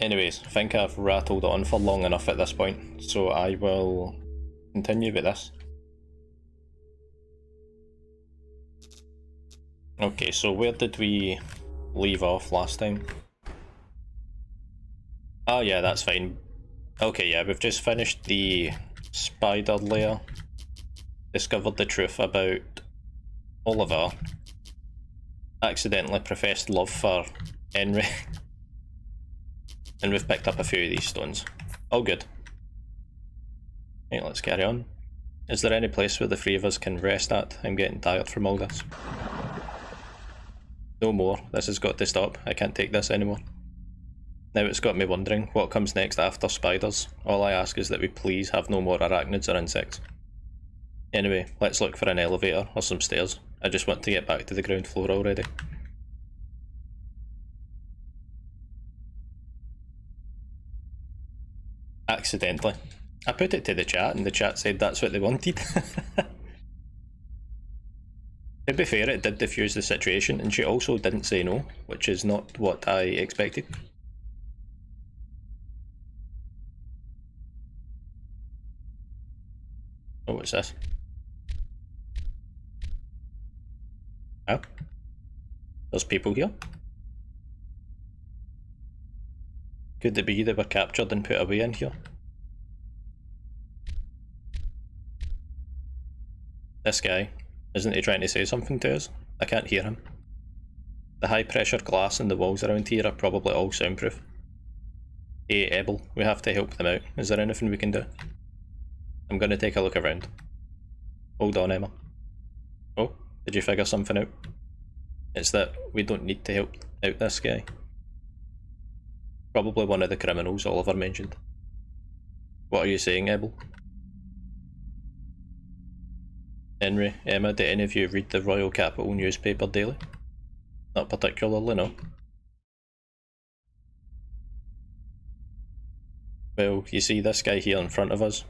Anyways, I think I've rattled on for long enough at this point, so I will continue with this. Okay, so where did we leave off last time? Oh yeah, that's fine. Okay, yeah, we've just finished the spider layer. Discovered the truth about Oliver. Accidentally professed love for Henry. And we've picked up a few of these stones. All good. Right, let's carry on. Is there any place where the three of us can rest at? I'm getting tired from all this. No more. This has got to stop. I can't take this anymore. Now it's got me wondering, what comes next after spiders? All I ask is that we please have no more arachnids or insects. Anyway, let's look for an elevator or some stairs. I just want to get back to the ground floor already. Accidentally. I put it to the chat and the chat said that's what they wanted. To be fair, it did diffuse the situation and she also didn't say no, which is not what I expected. Oh, what's this? Oh. There's people here. Could it be they were captured and put away in here? This guy, isn't he trying to say something to us? I can't hear him. The high pressure glass and the walls around here are probably all soundproof. Hey Ebel, we have to help them out. Is there anything we can do? I'm gonna take a look around. Hold on, Emma. Oh, did you figure something out? It's that we don't need to help out this guy. Probably one of the criminals Oliver mentioned. What are you saying, Ebel? Henry, Emma, do any of you read the Royal Capital newspaper daily? Not particularly, no. Well, you see this guy here in front of us?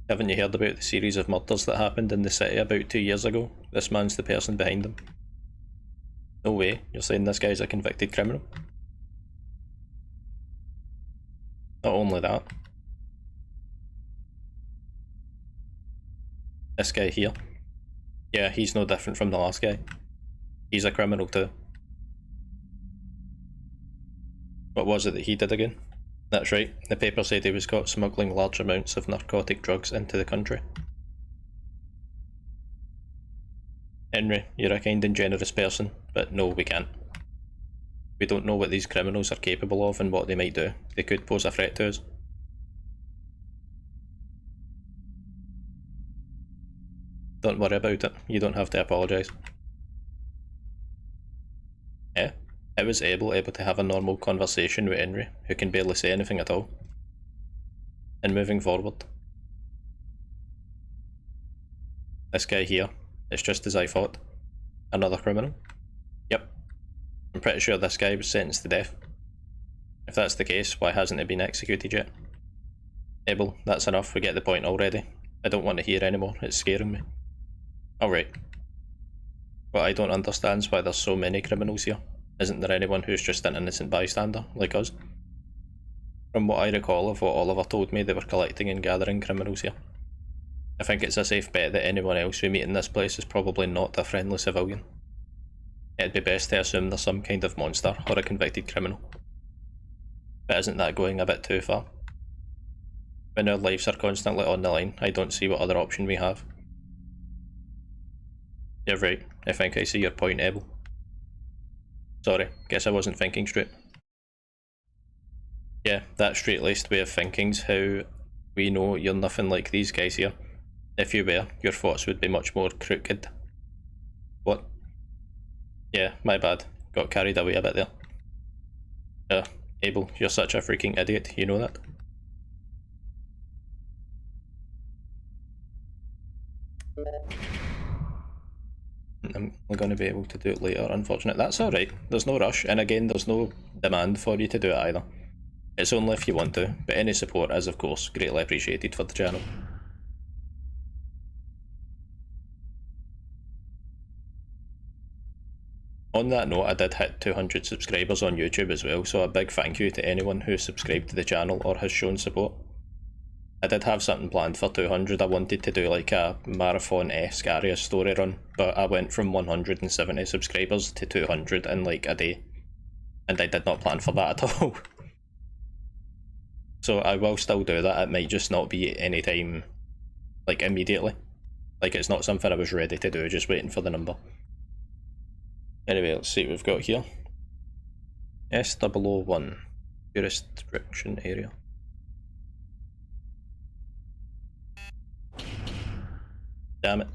Haven't you heard about the series of murders that happened in the city about 2 years ago? This man's the person behind them. No way, you're saying this guy's a convicted criminal? Not only that. This guy here. Yeah, he's no different from the last guy. He's a criminal too. What was it that he did again? That's right, the paper said he was caught smuggling large amounts of narcotic drugs into the country. Henry, you're a kind and generous person, but no, we can't. We don't know what these criminals are capable of and what they might do. They could pose a threat to us. Don't worry about it, you don't have to apologise. Yeah, I was able to have a normal conversation with Henry, who can barely say anything at all. And moving forward. This guy here, it's just as I thought. Another criminal? Yep. I'm pretty sure this guy was sentenced to death. If that's the case, why hasn't he been executed yet? Abel, that's enough, we get the point already. I don't want to hear anymore, it's scaring me. Alright. What I don't understand is why there's so many criminals here. Isn't there anyone who's just an innocent bystander, like us? From what I recall of what Oliver told me, they were collecting and gathering criminals here. I think it's a safe bet that anyone else we meet in this place is probably not a friendly civilian. It'd be best to assume there's some kind of monster or a convicted criminal. But isn't that going a bit too far? When our lives are constantly on the line, I don't see what other option we have. You're right, I think I see your point, Abel. Sorry, guess I wasn't thinking straight. Yeah, that straight-laced way of thinking's how we know you're nothing like these guys here. If you were, your thoughts would be much more crooked. What? Yeah, my bad. Got carried away a bit there. Abel, you're such a freaking idiot, you know that? I'm going to be able to do it later, unfortunately. That's alright, there's no rush, and again, there's no demand for you to do it either. It's only if you want to, but any support is, of course, greatly appreciated for the channel. On that note, I did hit 200 subscribers on YouTube as well, so a big thank you to anyone who subscribed to the channel or has shown support. I did have something planned for 200. I wanted to do like a marathon-esque area story run, but I went from 170 subscribers to 200 in like a day, and I did not plan for that at all. So I will still do that. It might just not be any time like immediately. Like it's not something I was ready to do, just waiting for the number. Anyway, let's see what we've got here. S001, jurisdiction area. Damn it.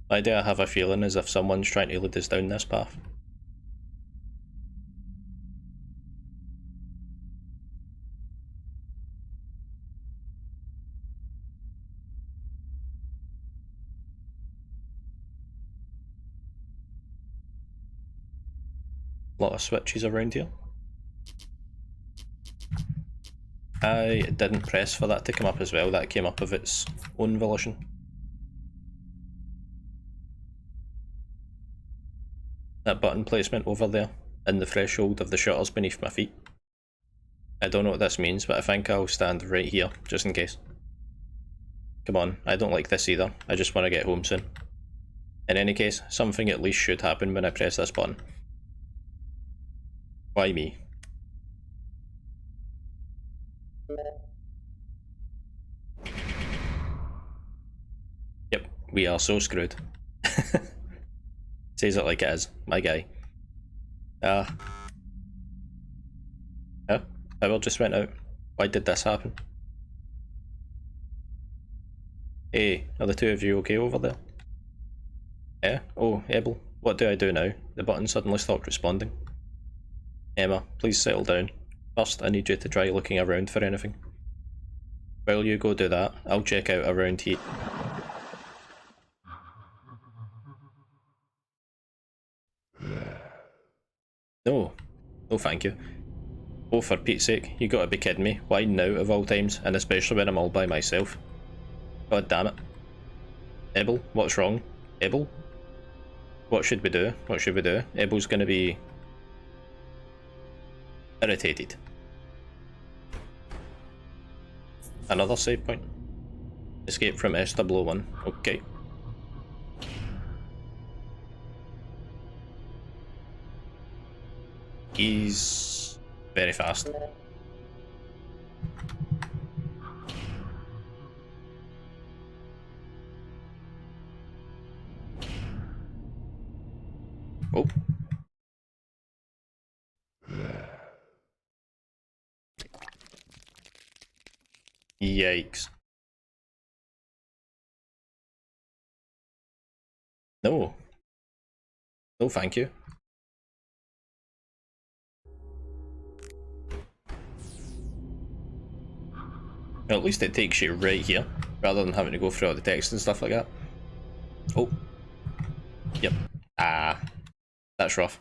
Why do I have a feeling as if someone's trying to lead us down this path? A lot of switches around here. I didn't press for that to come up as well, that came up of its own volition. That button placement over there, in the threshold of the shutters beneath my feet. I don't know what this means, but I think I'll stand right here, just in case. Come on, I don't like this either, I just want to get home soon. In any case, something at least should happen when I press this button. Why me? Yep, we are so screwed. Says it like it is, my guy. Power just went out. Why did this happen? Hey, are the two of you okay over there? Yeah? Oh, Abel, what do I do now? The button suddenly stopped responding. Emma, please settle down. First, I need you to try looking around for anything. While you go do that, I'll check out around here. No. No thank you. Oh, for Pete's sake, you gotta be kidding me. Why now of all times, and especially when I'm all by myself? God damn it. Ebel, what's wrong? Ebel? What should we do? What should we do? Ebel's gonna be irritated. Another save point. Escape from S001. Okay. He's very fast. Oh. Yikes. No. No, thank you. Well, at least it takes you right here, rather than having to go through all the text and stuff like that. Oh. Yep. Ah. That's rough.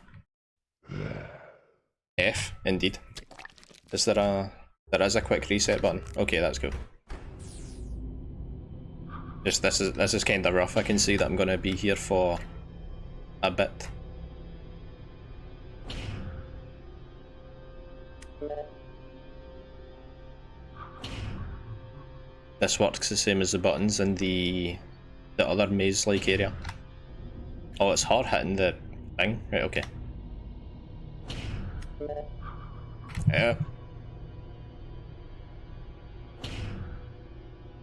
F, indeed. Is there a... There is a quick reset button. Okay, that's cool. Just this is kind of rough. I can see that I'm going to be here for a bit. This works the same as the buttons in the other maze-like area. Oh, it's hard hitting the thing. Right, okay. Yeah.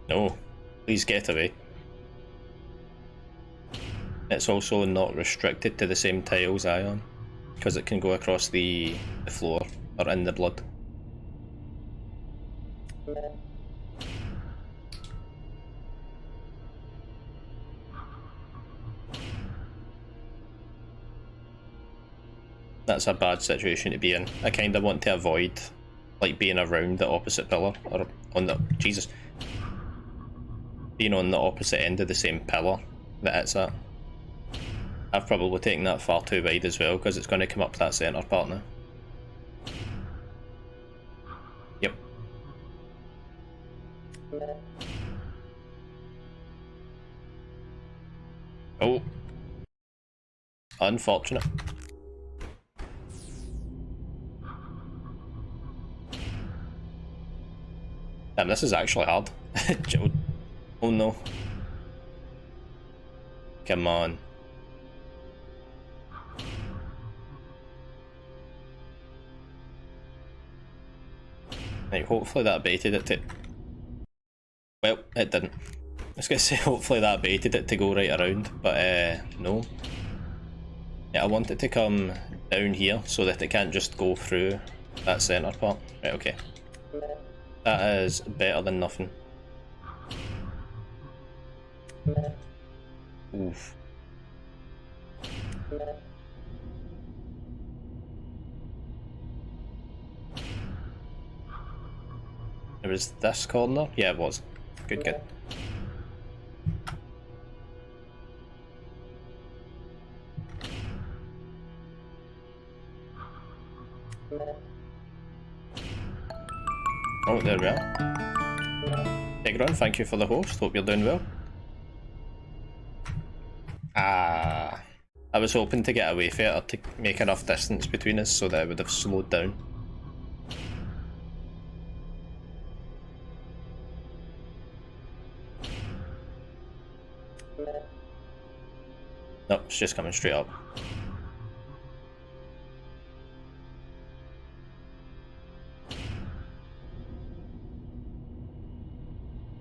No. Please get away. It's also not restricted to the same tiles I am, because it can go across the floor or in the blood. That's a bad situation to be in. I kinda want to avoid like being around the opposite pillar, or on the Jesus. Being on the opposite end of the same pillar that it's at. I've probably taken that far too wide as well, because it's going to come up that centre part now. Yep. Oh. Unfortunate. Damn, this is actually hard. Oh no. Come on. Right, hopefully that baited it to... Well, it didn't. I was gonna say hopefully that baited it to go right around, but no. Yeah, I want it to come down here so that it can't just go through that centre part. Right, okay. That is better than nothing. Oof. It was this corner? Yeah, it was. Good, good. Oh, there we are. Big Run, thank you for the host. Hope you're doing well. Ah, I was hoping to get away from it to make enough distance between us so that it would have slowed down. Nope, it's just coming straight up.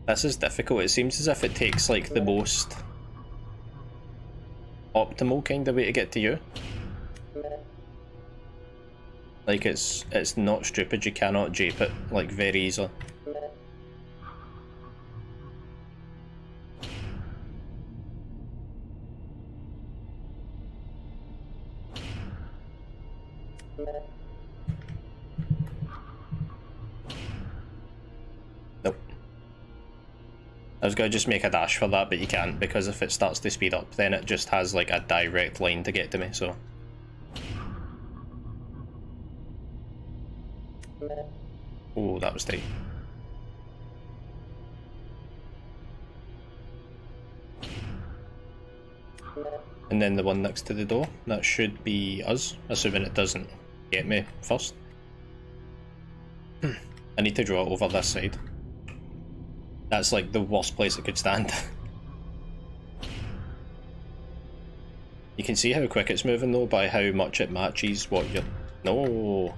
This is difficult. It seems as if it takes like the most optimal kind of way to get to you. Like it's not stupid, you cannot jape it like very easily. Nope. I was going to just make a dash for that, but you can't, because if it starts to speed up, then it just has like a direct line to get to me, so... Oh, that was tight. And then the one next to the door, that should be us, assuming it doesn't get me first. I need to draw it over this side. That's like the worst place it could stand. You can see how quick it's moving though by how much it matches what you're... No!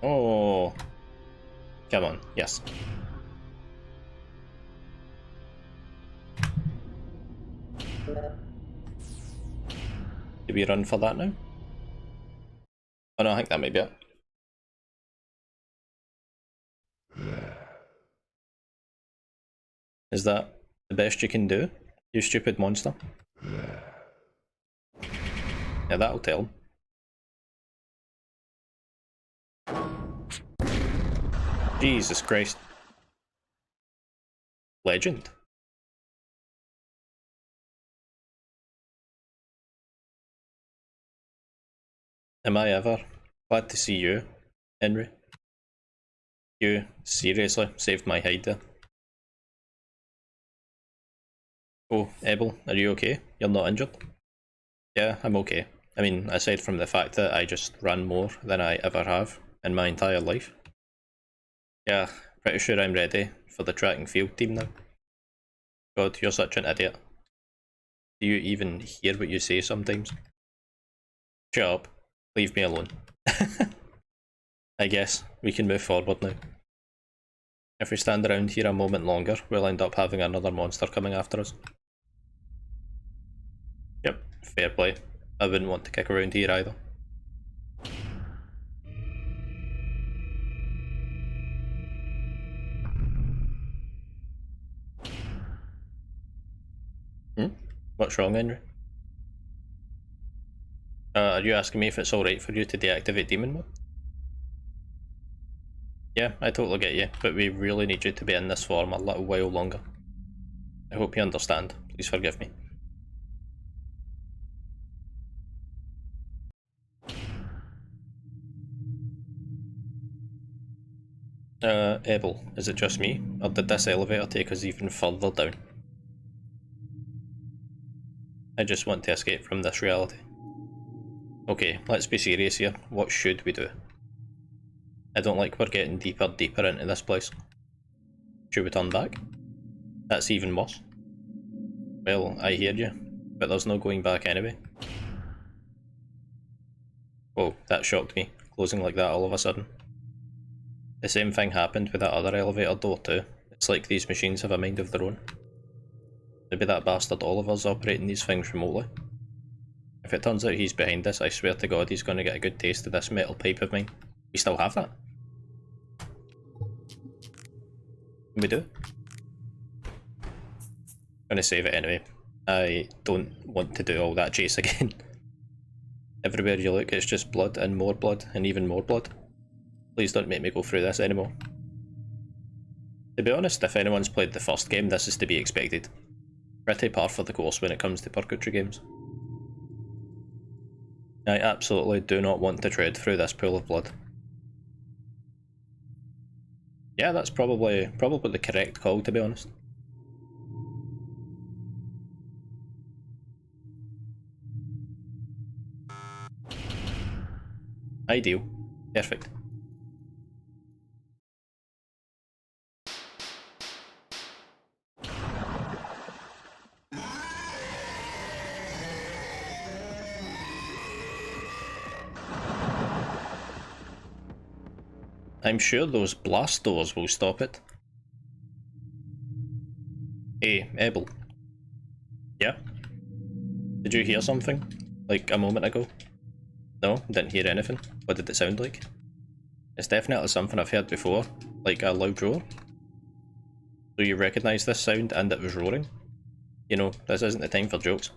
Oh! Come on, yes. Do we run for that now? Oh no, I think that might be it. Is that the best you can do, you stupid monster? Yeah, that'll tell him. Jesus Christ. Legend. Am I ever? Glad to see you, Henry. You seriously saved my hide there. Oh, Ebel, are you okay? You're not injured? Yeah, I'm okay. I mean, aside from the fact that I just run more than I ever have in my entire life. Yeah, pretty sure I'm ready for the track and field team now. God, you're such an idiot. Do you even hear what you say sometimes? Shut up. Leave me alone. I guess we can move forward now. If we stand around here a moment longer, we'll end up having another monster coming after us. Yep, fair play. I wouldn't want to kick around here either. What's wrong, Henry? Are you asking me if it's alright for you to deactivate demon mode? Yeah, I totally get you, but we really need you to be in this form a little while longer. I hope you understand. Please forgive me. Ebel, is it just me, or did this elevator take us even further down? I just want to escape from this reality. Okay, let's be serious here. What should we do? I don't like we're getting deeper into this place. Should we turn back? That's even worse. Well, I hear you, but there's no going back anyway. Whoa, that shocked me, closing like that all of a sudden. The same thing happened with that other elevator door too. It's like these machines have a mind of their own. Maybe that bastard Oliver's operating these things remotely. If it turns out he's behind this, I swear to God he's going to get a good taste of this metal pipe of mine. We still have that? We do? I'm gonna save it anyway. I don't want to do all that chase again. Everywhere you look it's just blood and even more blood. Please don't make me go through this anymore. To be honest, if anyone's played the first game, this is to be expected. Pretty par for the course when it comes to Purgatory games. I absolutely do not want to tread through this pool of blood. Yeah, that's probably the correct call, to be honest. Ideal. Perfect. I'm sure those blast doors will stop it. Hey, Abel. Yeah? Did you hear something? Like a moment ago? No? Didn't hear anything? What did it sound like? It's definitely something I've heard before, like a loud roar. So you recognise this sound and it was roaring? You know, this isn't the time for jokes.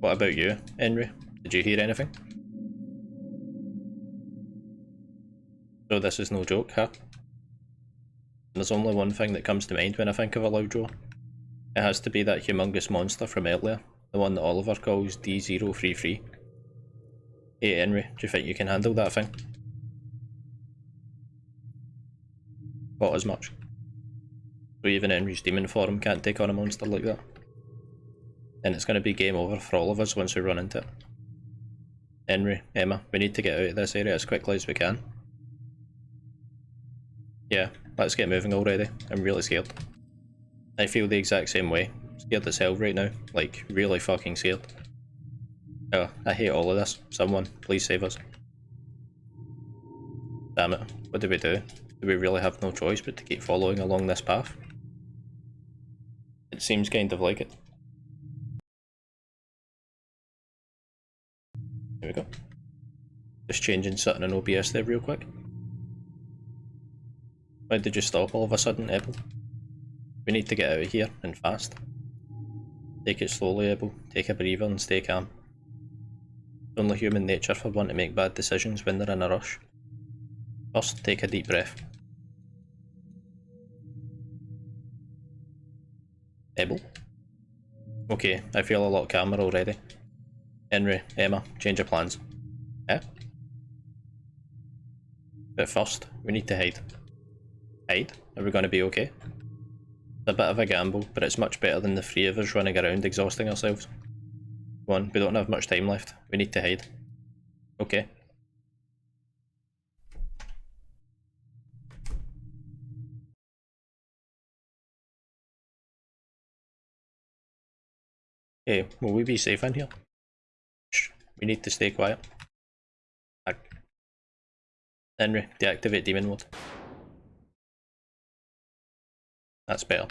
What about you, Henry? Did you hear anything? So this is no joke, huh? There's only one thing that comes to mind when I think of a loud roar. It has to be that humongous monster from earlier, the one that Oliver calls D033. Hey Henry, do you think you can handle that thing? Thought as much. So even Henry's demon form can't take on a monster like that. And it's going to be game over for all of us once we run into it. Henry, Emma, we need to get out of this area as quickly as we can. Yeah, let's get moving already. I'm really scared. I feel the exact same way. Scared as hell right now. Like, really fucking scared. Oh, I hate all of this. Someone, please save us. Damn it, what do we do? Do we really have no choice but to keep following along this path? It seems kind of like it. There we go. Just changing something in OBS there real quick. Why did you stop all of a sudden, Abel? We need to get out of here, and fast. Take it slowly, Abel. Take a breather and stay calm. It's only human nature for one to make bad decisions when they're in a rush. First, take a deep breath. Abel? Okay, I feel a lot calmer already. Henry, Emma, change of plans. Eh? But first, we need to hide. Hide? Are we going to be okay? It's a bit of a gamble, but it's much better than the three of us running around exhausting ourselves. Come on, we don't have much time left. We need to hide. Okay. Hey, will we be safe in here? Shh, we need to stay quiet. Henry, deactivate demon mode. That's better.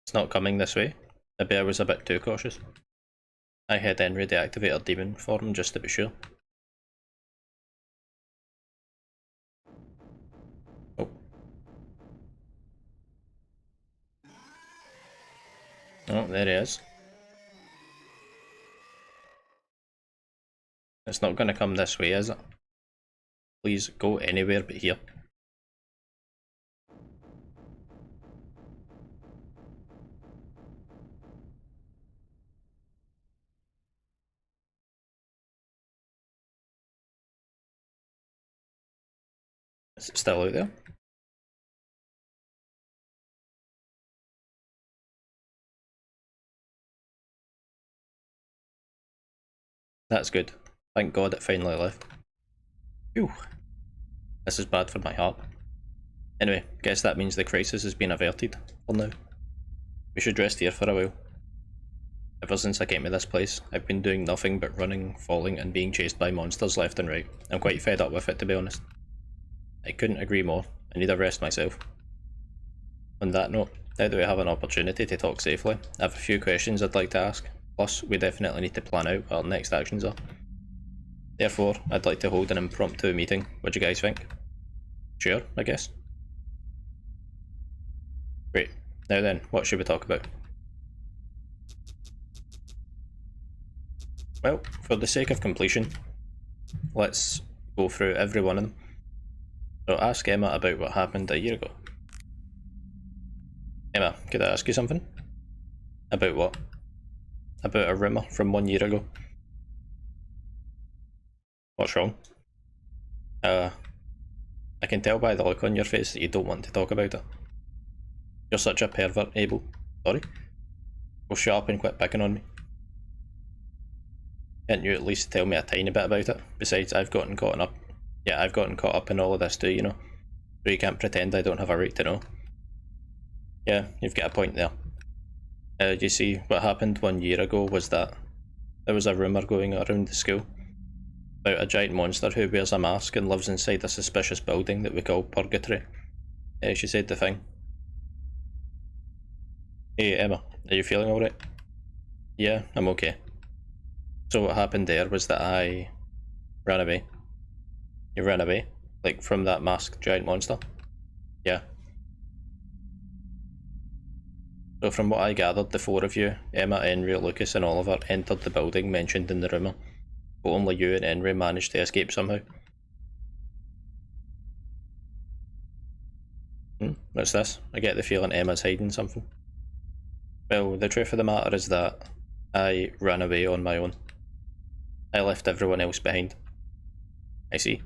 It's not coming this way. Maybe I was a bit too cautious. I had Henry deactivate our demon form just to be sure. Oh. Oh, there he is. It's not gonna come this way, is it? Please go anywhere but here. Is it still out there? That's good. Thank God it finally left. Phew. This is bad for my heart. Anyway, guess that means the crisis has been averted for now. We should rest here for a while. Ever since I came to this place, I've been doing nothing but running, falling, and being chased by monsters left and right. I'm quite fed up with it, to be honest. I couldn't agree more. I need a rest myself. On that note, now that we have an opportunity to talk safely, I have a few questions I'd like to ask. Plus, we definitely need to plan out what our next actions are. Therefore, I'd like to hold an impromptu meeting. What do you guys think? Sure, I guess. Great. Now then, what should we talk about? Well, for the sake of completion, let's go through every one of them. So ask Emma about what happened a year ago. Emma, could I ask you something? About what? About a rumour from 1 year ago. What's wrong? I can tell by the look on your face that you don't want to talk about it. You're such a pervert, Abel. Sorry? Well, shut up and quit picking on me. Can't you at least tell me a tiny bit about it? Besides, I've gotten caught up. Yeah, I've gotten caught up in all of this too, you know. So you can't pretend I don't have a right to know. Yeah, you've got a point there. You see, what happened 1 year ago was that there was a rumour going around the school about a giant monster who wears a mask and lives inside a suspicious building that we call Purgatory. She said the thing. Hey Emma, are you feeling alright? Yeah, I'm okay. So what happened there was that I ran away. You ran away? Like from that masked giant monster? Yeah. So from what I gathered, the four of you, Emma, Henry, Lucas and Oliver, entered the building mentioned in the rumour, but only you and Henry managed to escape somehow. What's this? I get the feeling Emma's hiding something. Well, the truth of the matter is that I ran away on my own. I left everyone else behind. I see.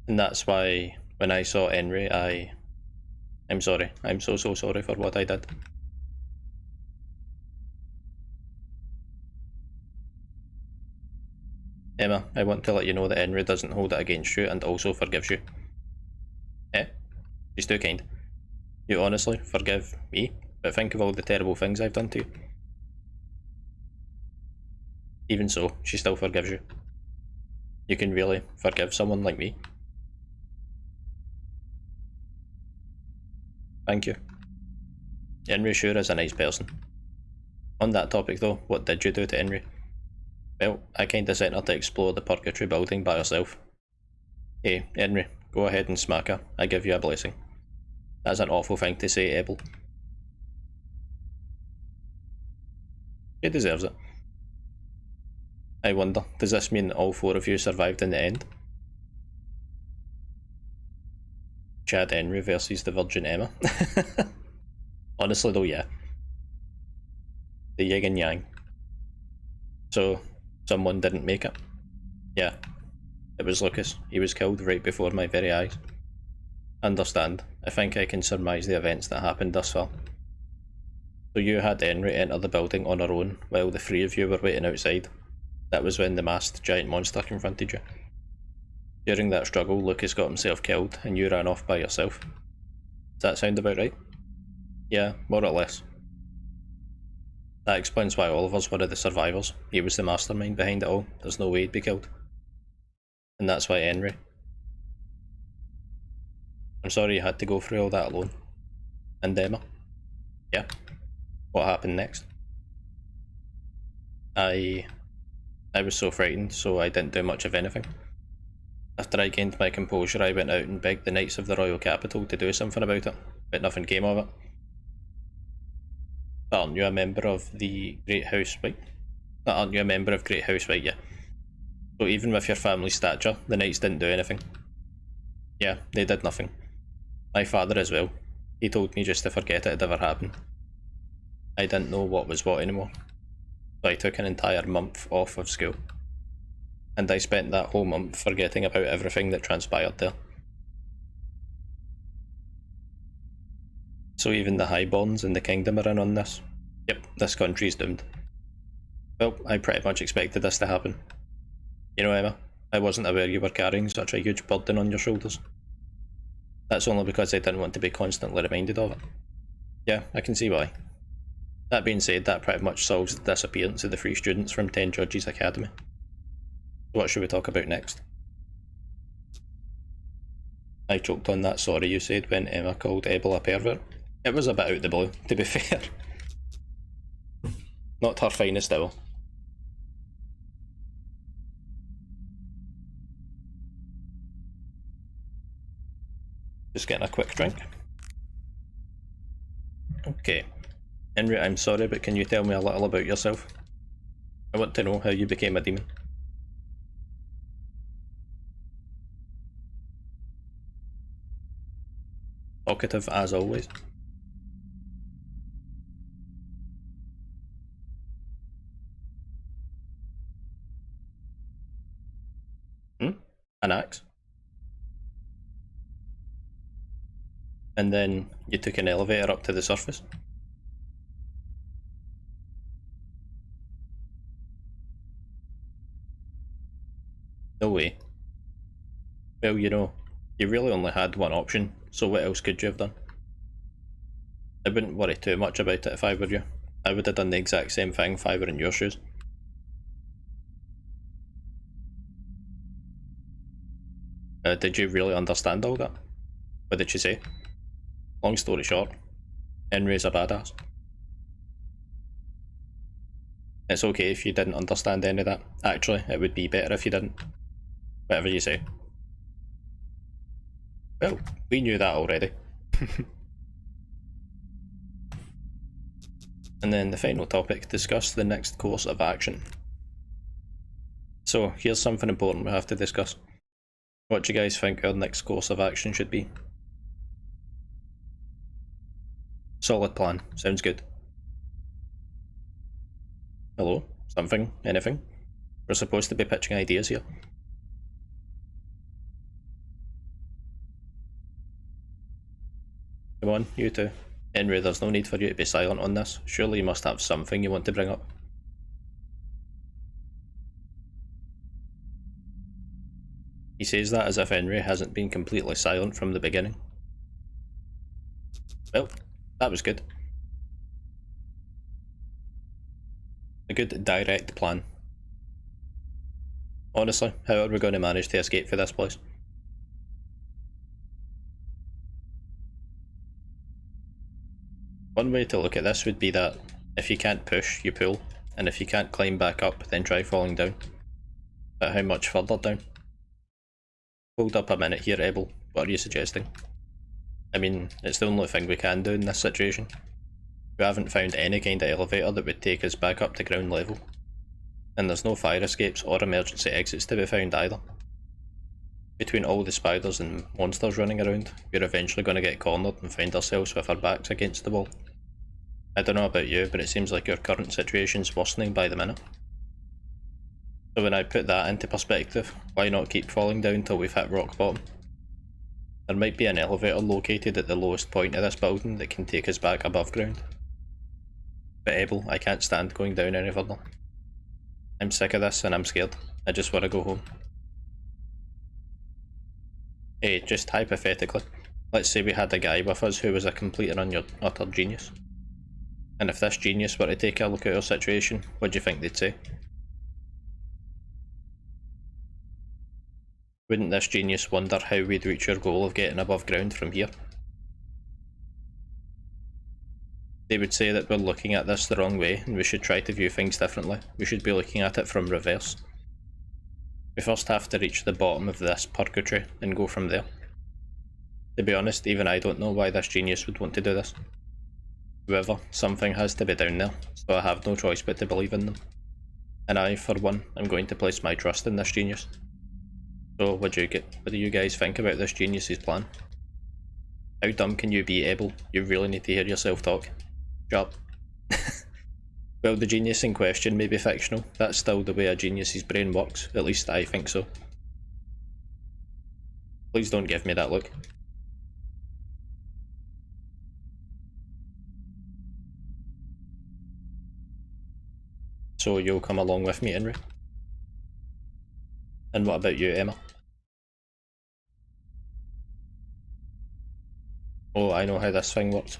And that's why when I saw Henry, I'm sorry. I'm so sorry for what I did. Emma, I want to let you know that Henry doesn't hold it against you and also forgives you. Eh? She's too kind. You honestly forgive me, but think of all the terrible things I've done to you. Even so, she still forgives you. You can really forgive someone like me? Thank you. Henry sure is a nice person. On that topic though, what did you do to Henry? Well, I kinda sent her to explore the Purgatory building by herself. Hey, Henry, go ahead and smack her. I give you a blessing. That's an awful thing to say, Abel. She deserves it. I wonder, does this mean all four of you survived in the end? Chad Henry versus the Virgin Emma. Honestly though, yeah. The yin and yang. So, someone didn't make it? Yeah. It was Lucas. He was killed right before my very eyes. Understand. I think I can surmise the events that happened thus far. So you had Henry enter the building on her own while the three of you were waiting outside. That was when the masked giant monster confronted you. During that struggle, Lucas got himself killed and you ran off by yourself. Does that sound about right? Yeah, more or less. That explains why Oliver's one of the survivors. He was the mastermind behind it all. There's no way he'd be killed. And that's why Henry. I'm sorry you had to go through all that alone. And Emma. Yeah. What happened next? I was so frightened, so I didn't do much of anything. After I gained my composure, I went out and begged the Knights of the Royal Capital to do something about it, but nothing came of it. Aren't you a member of the Great House White? Aren't you a member of Great House White, yeah. So even with your family's stature, the Knights didn't do anything. Yeah, they did nothing. My father as well. He told me just to forget it had ever happened. I didn't know what was what anymore. So I took an entire month off of school. And I spent that whole month forgetting about everything that transpired there. So even the highborns in the kingdom are in on this. Yep, this country's doomed. Well, I pretty much expected this to happen. You know, Emma, I wasn't aware you were carrying such a huge burden on your shoulders. That's only because I didn't want to be constantly reminded of it. Yeah, I can see why. That being said, that pretty much solves the disappearance of the 3 students from 10 Judges Academy. What should we talk about next? I choked on that sorry you said when Emma called Abel a pervert. It was a bit out the blue, to be fair. Not her finest hour. Just getting a quick drink. Okay. Henry, I'm sorry, but can you tell me a little about yourself? I want to know how you became a demon. Talkative as always. An axe? And then you took an elevator up to the surface? No way. Well, you know, you really only had one option, so what else could you have done? I wouldn't worry too much about it if I were you. I would have done the exact same thing if I were in your shoes. Did you really understand all that? What did she say? Long story short, Henry's a badass. It's okay if you didn't understand any of that. Actually, it would be better if you didn't. Whatever you say. Well, we knew that already. And then the final topic, discuss the next course of action. So, here's something important we have to discuss. What do you guys think our next course of action should be? Solid plan, sounds good. Hello? Something? Anything? We're supposed to be pitching ideas here. Come on, you two. Henry, there's no need for you to be silent on this. Surely you must have something you want to bring up. He says that as if Henry hasn't been completely silent from the beginning. Well, that was good. A good direct plan. Honestly, how are we going to manage to escape for this place? One way to look at this would be that if you can't push, you pull, and if you can't climb back up, then try falling down. But how much further down? Hold up a minute here, Abel. What are you suggesting? I mean, it's the only thing we can do in this situation. We haven't found any kind of elevator that would take us back up to ground level. And there's no fire escapes or emergency exits to be found either. Between all the spiders and monsters running around, we're eventually going to get cornered and find ourselves with our backs against the wall. I don't know about you, but it seems like your current situation's worsening by the minute. So when I put that into perspective, why not keep falling down till we've hit rock bottom? There might be an elevator located at the lowest point of this building that can take us back above ground. But Abel, I can't stand going down any further. I'm sick of this and I'm scared. I just want to go home. Hey, just hypothetically, let's say we had a guy with us who was a complete and utter genius. And if this genius were to take a look at our situation, what do you think they'd say? Wouldn't this genius wonder how we'd reach our goal of getting above ground from here? They would say that we're looking at this the wrong way and we should try to view things differently. We should be looking at it from reverse. We first have to reach the bottom of this purgatory and go from there. To be honest, even I don't know why this genius would want to do this. However, something has to be down there, so I have no choice but to believe in them. And I, for one, am going to place my trust in this genius. So what do you guys think about this genius's plan? How dumb can you be, Abel? You really need to hear yourself talk. Shut up. Well, the genius in question may be fictional. That's still the way a genius's brain works. At least I think so. Please don't give me that look. So you'll come along with me, Henry? And what about you, Emma? Oh, I know how this thing works.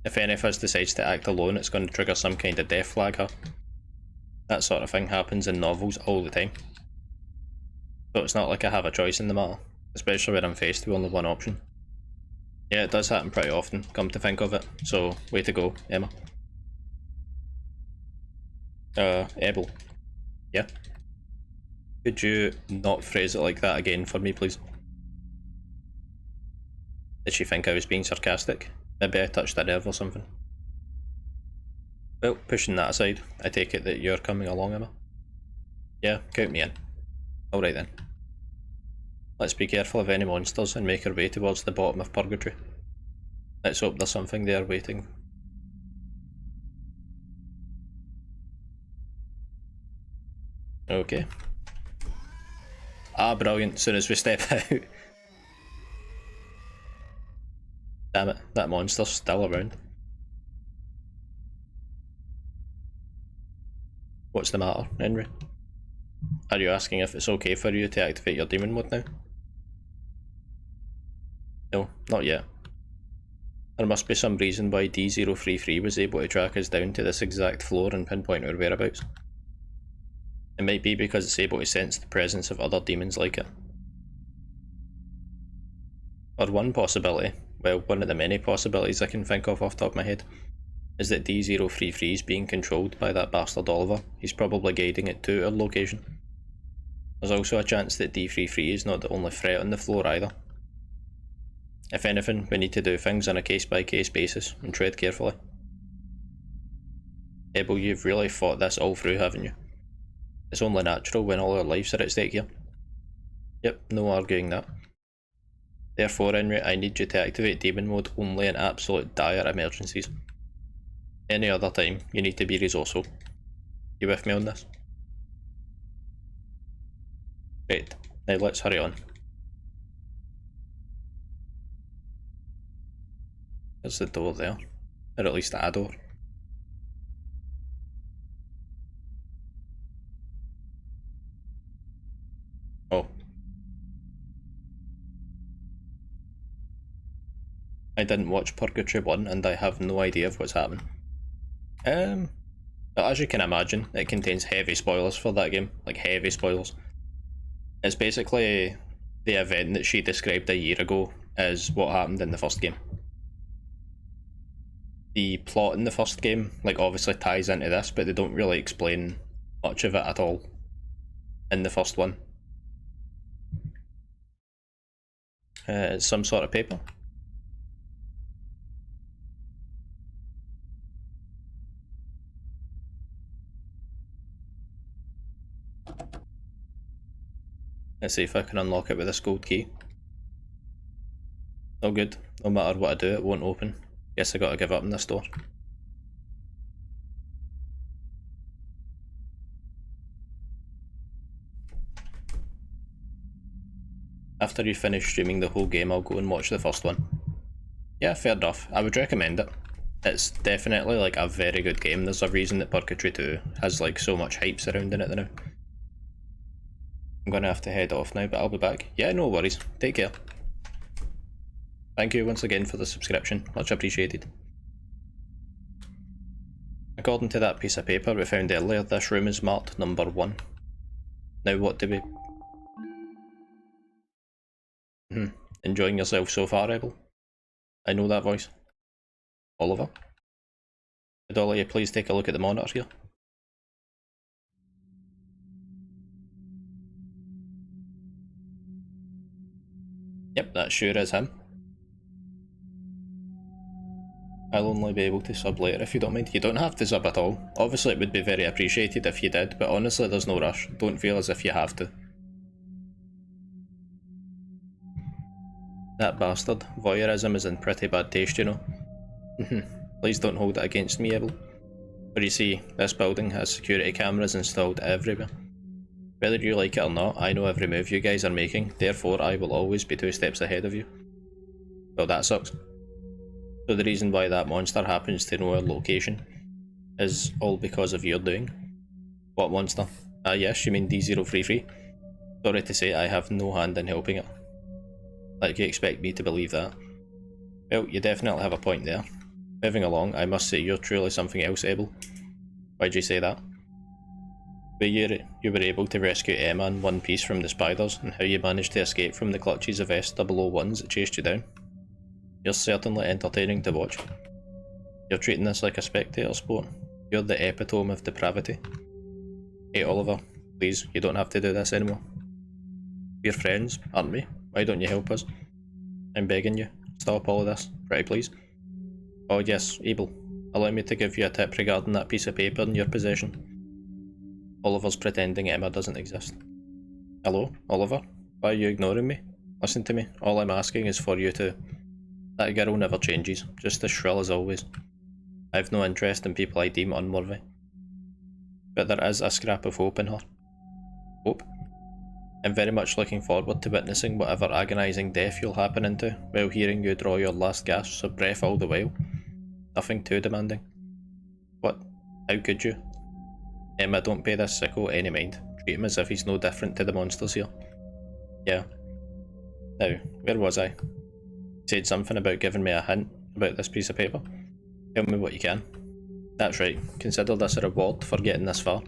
If any of us decides to act alone, it's going to trigger some kind of death flag, huh? That sort of thing happens in novels all the time. So it's not like I have a choice in the matter, especially when I'm faced with only one option. Yeah, it does happen pretty often, come to think of it, so way to go, Emma. Ebel. Yeah? Could you not phrase it like that again for me, please? Did she think I was being sarcastic? Maybe I touched a nerve or something. Well, pushing that aside, I take it that you're coming along, Emma? Yeah, count me in. Alright then. Let's be careful of any monsters and make our way towards the bottom of Purgatory. Let's hope there's something there waiting. Okay. Ah, brilliant, soon as we step out. Damn it, that monster's still around. What's the matter, Henry? Are you asking if it's okay for you to activate your demon mode now? No, not yet. There must be some reason why D033 was able to track us down to this exact floor and pinpoint our whereabouts. It might be because it's able to sense the presence of other demons like it. Or one possibility, well, one of the many possibilities I can think of off the top of my head, is that D033 is being controlled by that bastard Oliver. He's probably guiding it to our location. There's also a chance that D33 is not the only threat on the floor either. If anything, we need to do things on a case-by-case basis and tread carefully. Ebel, you've really thought this all through, haven't you? It's only natural when all our lives are at stake here. Yep, no arguing that. Therefore, Henry, I need you to activate demon mode only in absolute dire emergencies. Any other time, you need to be resourceful. You with me on this? Great, now let's hurry on. There's the door there, or at least a door. Oh. I didn't watch Purgatory 1 and I have no idea of what's happening. But as you can imagine, it contains heavy spoilers for that game, like heavy spoilers. It's basically the event that she described a year ago as what happened in the first game. The plot in the first game, like, obviously ties into this, but they don't really explain much of it at all in the first one. It's some sort of paper. Let's see if I can unlock it with this gold key. Oh good, no matter what I do, it won't open. Guess I gotta give up on this door. After you finish streaming the whole game, I'll go and watch the first one. Yeah, fair enough. I would recommend it. It's definitely like a very good game. There's a reason that Purgatory 2 has like so much hype surrounding it now. I'm gonna have to head off now, but I'll be back. Yeah, no worries. Take care. Thank you once again for the subscription. Much appreciated. According to that piece of paper we found earlier, this room is marked number 1. Now what do we... Enjoying yourself so far, Rebel? I know that voice. Oliver? Could all of you please take a look at the monitor here? Yep, that sure is him. I'll only be able to sub later if you don't mind. You don't have to sub at all. Obviously it would be very appreciated if you did, but honestly there's no rush. Don't feel as if you have to. That bastard. Voyeurism is in pretty bad taste, you know. Please don't hold it against me, Evil. But you see, this building has security cameras installed everywhere. Whether you like it or not, I know every move you guys are making, therefore I will always be 2 steps ahead of you. Well, that sucks. So the reason why that monster happens to know our location is all because of your doing. What monster? Ah yes, you mean D033. Sorry to say, I have no hand in helping it. Like you expect me to believe that? Well, you definitely have a point there. Moving along, I must say you're truly something else, Abel. Why'd you say that? The way you were able to rescue Emma in one piece from the spiders, and how you managed to escape from the clutches of S001s that chased you down. You're certainly entertaining to watch. You're treating this like a spectator sport. You're the epitome of depravity. Hey Oliver, please, you don't have to do this anymore. We're friends, aren't we? Why don't you help us? I'm begging you. Stop all of this, pretty please. Oh yes, Abel. Allow me to give you a tip regarding that piece of paper in your possession. Oliver's pretending Emma doesn't exist. Hello, Oliver? Why are you ignoring me? Listen to me. All I'm asking is for you to... That girl never changes, just as shrill as always. I have no interest in people I deem unworthy. But there is a scrap of hope in her. Hope? I'm very much looking forward to witnessing whatever agonising death you'll happen into while hearing you draw your last gasps of breath all the while. Nothing too demanding. What? How could you? Emma, don't pay this sicko any mind. Treat him as if he's no different to the monsters here. Yeah. Now, where was I? You said something about giving me a hint about this piece of paper. Tell me what you can. That's right, consider this a reward for getting this far.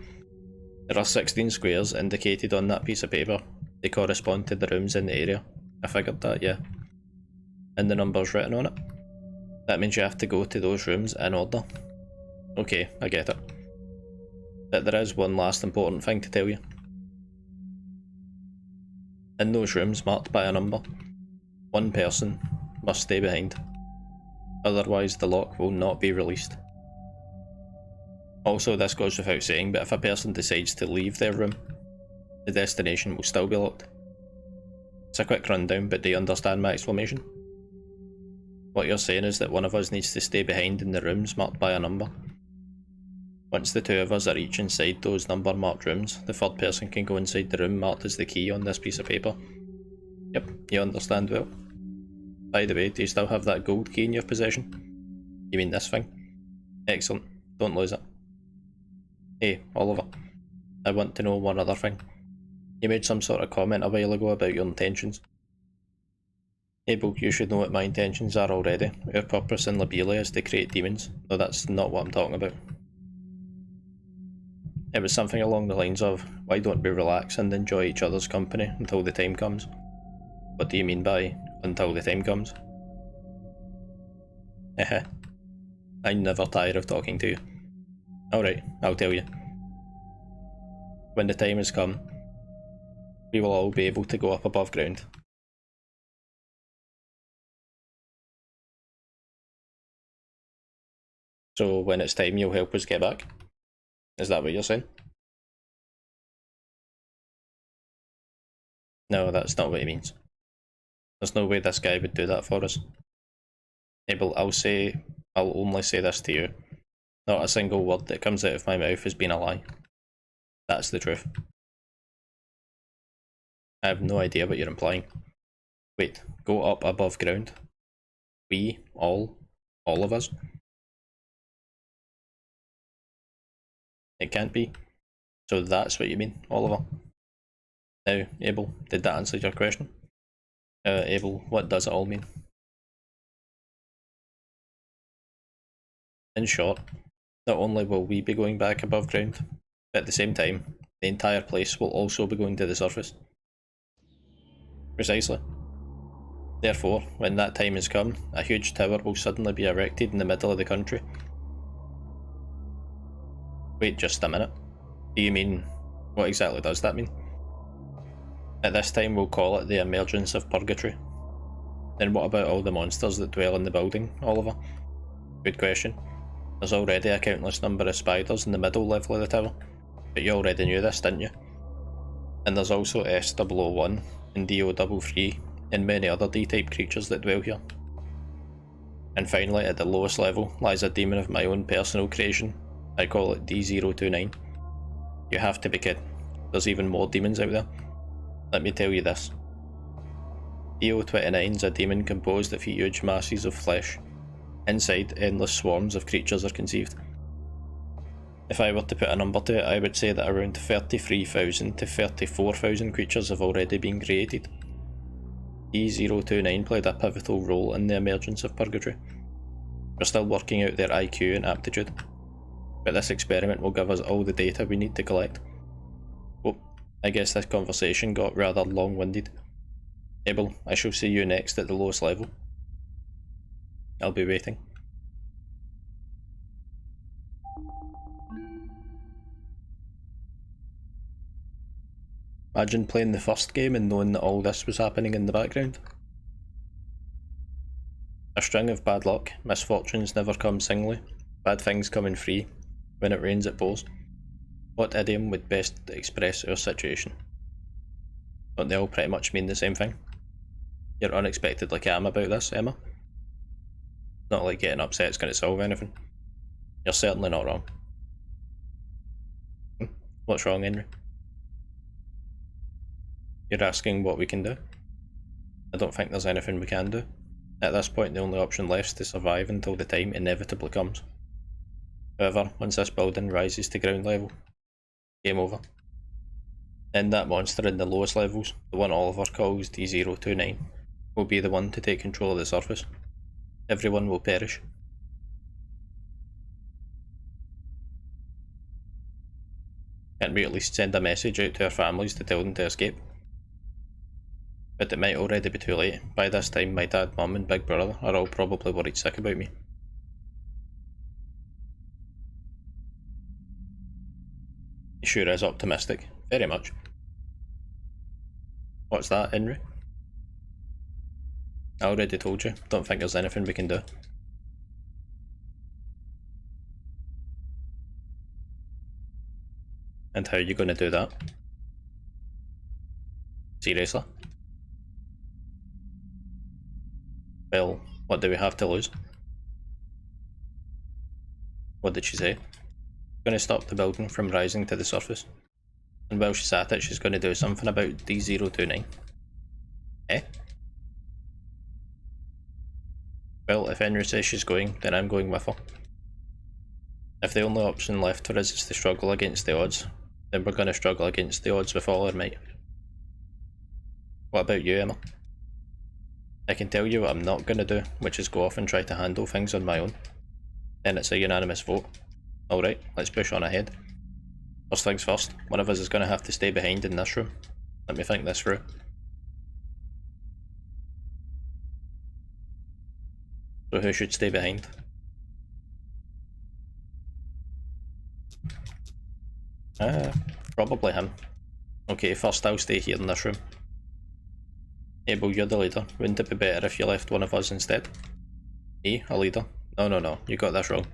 There are 16 squares indicated on that piece of paper. They correspond to the rooms in the area. I figured that, yeah. And the numbers written on it. That means you have to go to those rooms in order. Okay, I get it. But there is one last important thing to tell you. In those rooms marked by a number, one person must stay behind. Otherwise the lock will not be released. Also, this goes without saying, but if a person decides to leave their room, the destination will still be locked. It's a quick rundown, but do you understand my explanation? What you're saying is that one of us needs to stay behind in the rooms marked by a number. Once the two of us are each inside those number marked rooms, the third person can go inside the room marked as the key on this piece of paper. Yep, you understand well. By the way, do you still have that gold key in your possession? You mean this thing? Excellent, don't lose it. Hey, Oliver, I want to know one other thing. You made some sort of comment a while ago about your intentions. Abel, you should know what my intentions are already. Our purpose in Lobelia is to create demons. No, that's not what I'm talking about. It was something along the lines of, why don't we relax and enjoy each other's company until the time comes? What do you mean by, until the time comes? Heh. I never tire of talking to you. Alright, I'll tell you. When the time has come, we will all be able to go up above ground. So when it's time, you'll help us get back? Is that what you're saying? No, that's not what he means. There's no way this guy would do that for us. Abel, I'll only say this to you. Not a single word that comes out of my mouth has been a lie. That's the truth. I have no idea what you're implying. Wait, go up above ground? We? All of us? It can't be. So that's what you mean, Oliver? Now, Abel, did that answer your question? Abel, what does it all mean? In short, not only will we be going back above ground, but at the same time, the entire place will also be going to the surface. Precisely. Therefore, when that time has come, a huge tower will suddenly be erected in the middle of the country. Wait just a minute. Do you mean, what exactly does that mean? At this time we'll call it the emergence of Purgatory. Then what about all the monsters that dwell in the building, Oliver? Good question. There's already a countless number of spiders in the middle level of the tower, but you already knew this, didn't you? And there's also S001 and DO33 and many other D-type creatures that dwell here. And finally, at the lowest level lies a demon of my own personal creation. I call it D029. You have to be kidding. There's even more demons out there. Let me tell you this. DO29 is a demon composed of huge masses of flesh. Inside, endless swarms of creatures are conceived. If I were to put a number to it, I would say that around 33,000 to 34,000 creatures have already been created. E029 played a pivotal role in the emergence of Purgatory. We're still working out their IQ and aptitude, but this experiment will give us all the data we need to collect. Oh, I guess this conversation got rather long-winded. Abel, I shall see you next at the lowest level. I'll be waiting. Imagine playing the first game and knowing that all this was happening in the background. A string of bad luck, misfortunes never come singly, bad things come in free, when it rains it pours. What idiom would best express our situation? Don't they all pretty much mean the same thing? You're unexpectedly calm about this, Emma. Not like getting upset's going to solve anything. You're certainly not wrong. What's wrong, Henry? You're asking what we can do? I don't think there's anything we can do. At this point, the only option left is to survive until the time inevitably comes. However, once this building rises to ground level, game over. Then that monster in the lowest levels, the one Oliver calls D029, will be the one to take control of the surface. Everyone will perish. Can't we at least send a message out to our families to tell them to escape? But it might already be too late. By this time, my dad, mum and big brother are all probably worried sick about me. He sure is optimistic. Very much. What's that, Henry? I already told you. Don't think there's anything we can do. And how are you going to do that? Seriously? Well, what do we have to lose? What did she say? Going to stop the building from rising to the surface. And while she's at it, she's going to do something about D029. Eh? Well, if Henry says she's going, then I'm going with her. If the only option left for us is to struggle against the odds, then we're going to struggle against the odds with all our might. What about you, Emma? I can tell you what I'm not going to do, which is go off and try to handle things on my own. Then it's a unanimous vote. Alright, let's push on ahead. First things first, one of us is going to have to stay behind in this room. Let me think this through. So who should stay behind? Probably him. Okay, first I'll stay here in this room. Abel, you're the leader. Wouldn't it be better if you left one of us instead? Me, a leader? No, you got this wrong.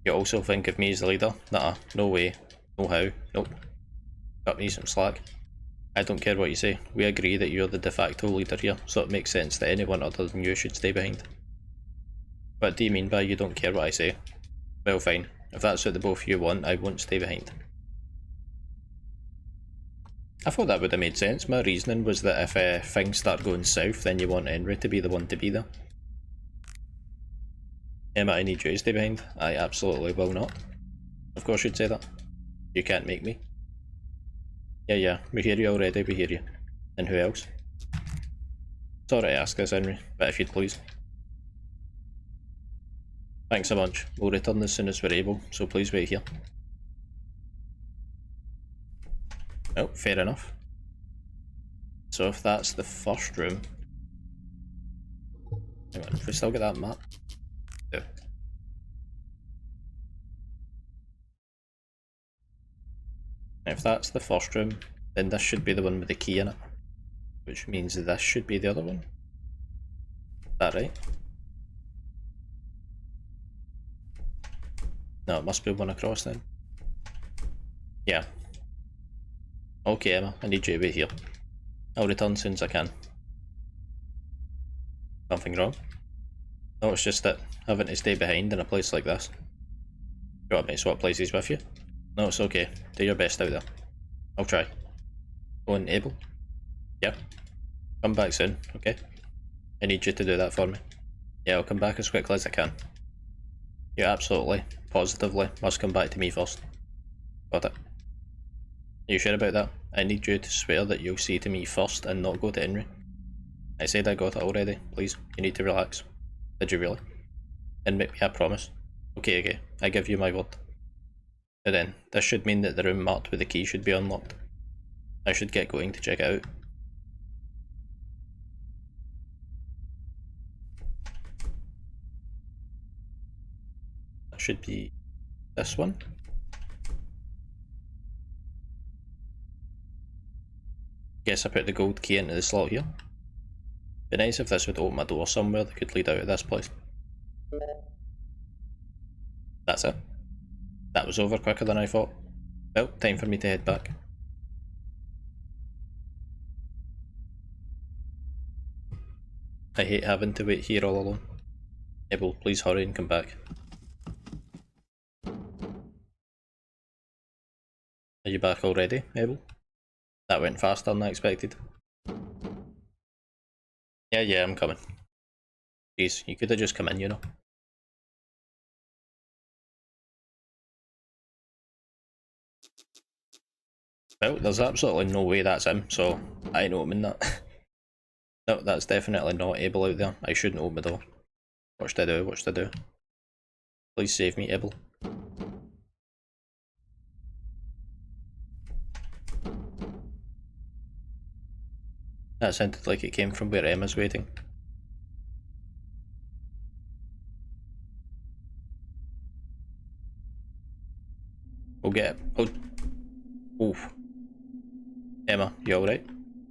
You also think of me as the leader? Nah, no way. No how. Nope. Cut me some slack. I don't care what you say. We agree that you're the de facto leader here, so it makes sense that anyone other than you should stay behind. What do you mean by you don't care what I say? Well, fine. If that's what the both of you want, I won't stay behind. I thought that would have made sense. My reasoning was that if things start going south, then you want Henry to be the one to be there. Emma, I need you to stay behind. I absolutely will not. Of course you'd say that. You can't make me. Yeah, we hear you already, we hear you. And who else? Sorry to ask this, Henry, but if you'd please. Thanks a bunch. We'll return as soon as we're able, so please wait here. Oh, fair enough. So if that's the first room... Hang on, have we still got that map? Yeah. If that's the first room, then this should be the one with the key in it. Which means this should be the other one. Is that right? No, it must be one across then. Yeah. Okay, Emma, I need you to be here. I'll return as soon as I can. Something wrong? No, it's just that having to stay behind in a place like this. You want me to swap places with you? No, it's okay. Do your best out there. I'll try. Go on, Abel? Yeah. Come back soon, okay? I need you to do that for me. Yeah, I'll come back as quickly as I can. Yeah, absolutely. positively must come back to me first. Got it. Are you sure about that? I need you to swear that you'll say to me first and not go to Henry. I said I got it already. Please, you need to relax. Did you really? And make me a promise. Okay, I give you my word. Now then, this should mean that the room marked with the key should be unlocked. I should get going to check it out. That should be this one. Guess I put the gold key into the slot here. Be nice if this would open a door somewhere that could lead out of this place. That's it. That was over quicker than I thought. Well, time for me to head back. I hate having to wait here all alone. Abel, please hurry and come back. Are you back already, Abel? That went faster than I expected. Yeah, I'm coming. Jeez, you could have just come in, you know. Well, there's absolutely no way that's him, so I ain't opening that. No, that's definitely not Abel out there. I shouldn't open the door. What should I do? What should I do? Please save me, Abel. That sounded like it came from where Emma's waiting. We'll get it. Oh. Oof. Emma, you alright?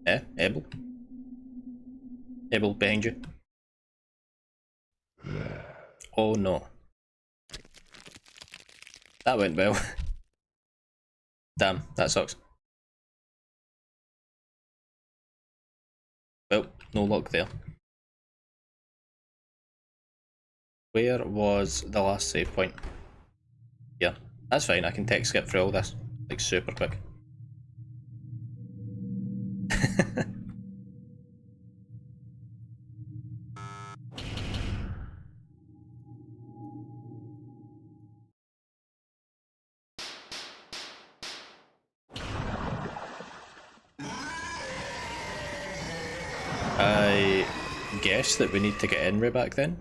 Eh? Abel? Abel, behind you. Oh no. That went well. Damn, that sucks. Well, no luck there. Where was the last save point? Yeah, that's fine, I can tech skip through all this, like super quick. I guess that we need to get Henry back then.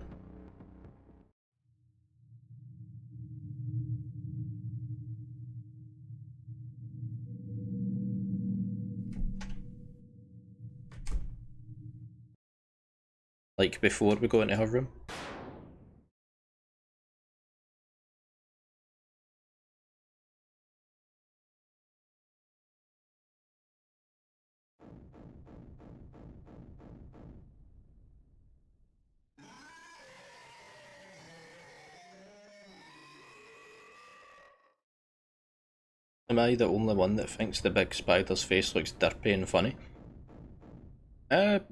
Like before we go into her room. Am I the only one that thinks the big spider's face looks derpy and funny?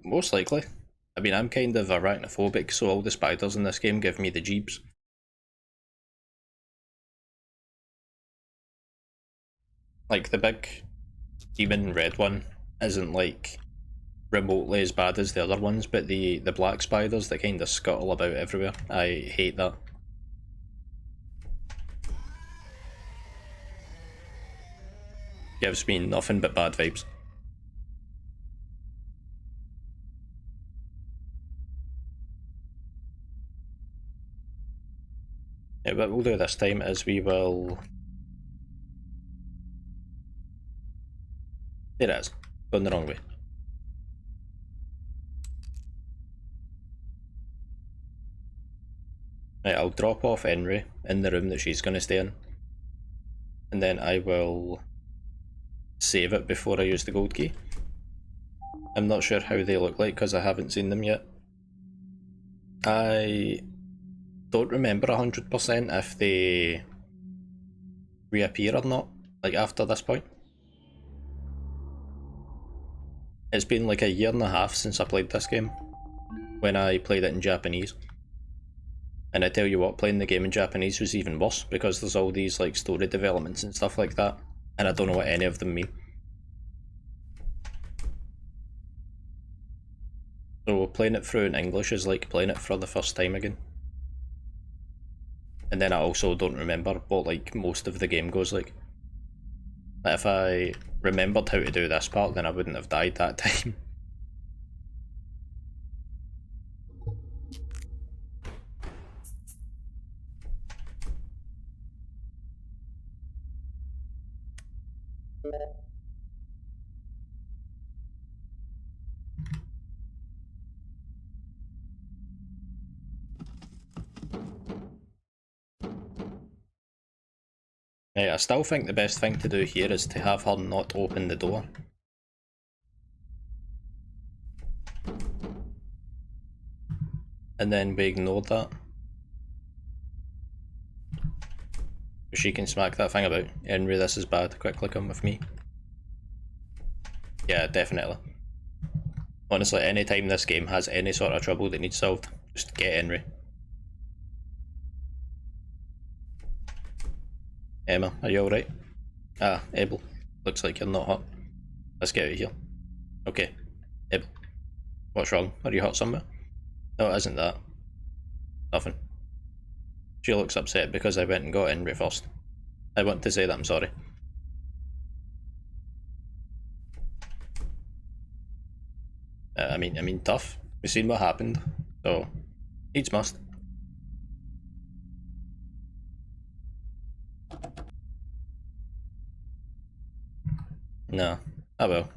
Most likely. I mean, I'm kind of arachnophobic, so all the spiders in this game give me the jeeps. Like, the big demon red one isn't like remotely as bad as the other ones, but the black spiders that kind of scuttle about everywhere, I hate that. Gives me nothing but bad vibes. Yeah, what we'll do this time is we will... There it is. Going the wrong way. Right, I'll drop off Henry in the room that she's going to stay in. And then I will save it before I use the gold key. I'm not sure how they look like because I haven't seen them yet. I don't remember 100% if they reappear or not, like after this point. It's been like a year and a half since I played this game, when I played it in Japanese. And I tell you what, playing the game in Japanese was even worse, because there's all these like story developments and stuff like that, and I don't know what any of them mean. So playing it through in English is like playing it for the first time again. And then I also don't remember what like most of the game goes like. If I remembered how to do this part, then I wouldn't have died that time. Right, I still think the best thing to do here is to have her not open the door. And then we ignore that. She can smack that thing about. Henry, this is bad. Quickly come with me. Yeah, definitely. Honestly, anytime this game has any sort of trouble that needs solved, just get Henry. Emma, are you alright? Ah, Abel. Looks like you're not hurt. Let's get out of here. Okay. Abel. What's wrong? Are you hurt somewhere? No, it isn't that. Nothing. She looks upset because I went and got Henry first. I want to say that I'm sorry. I mean, tough. We've seen what happened, so needs must. No, I will.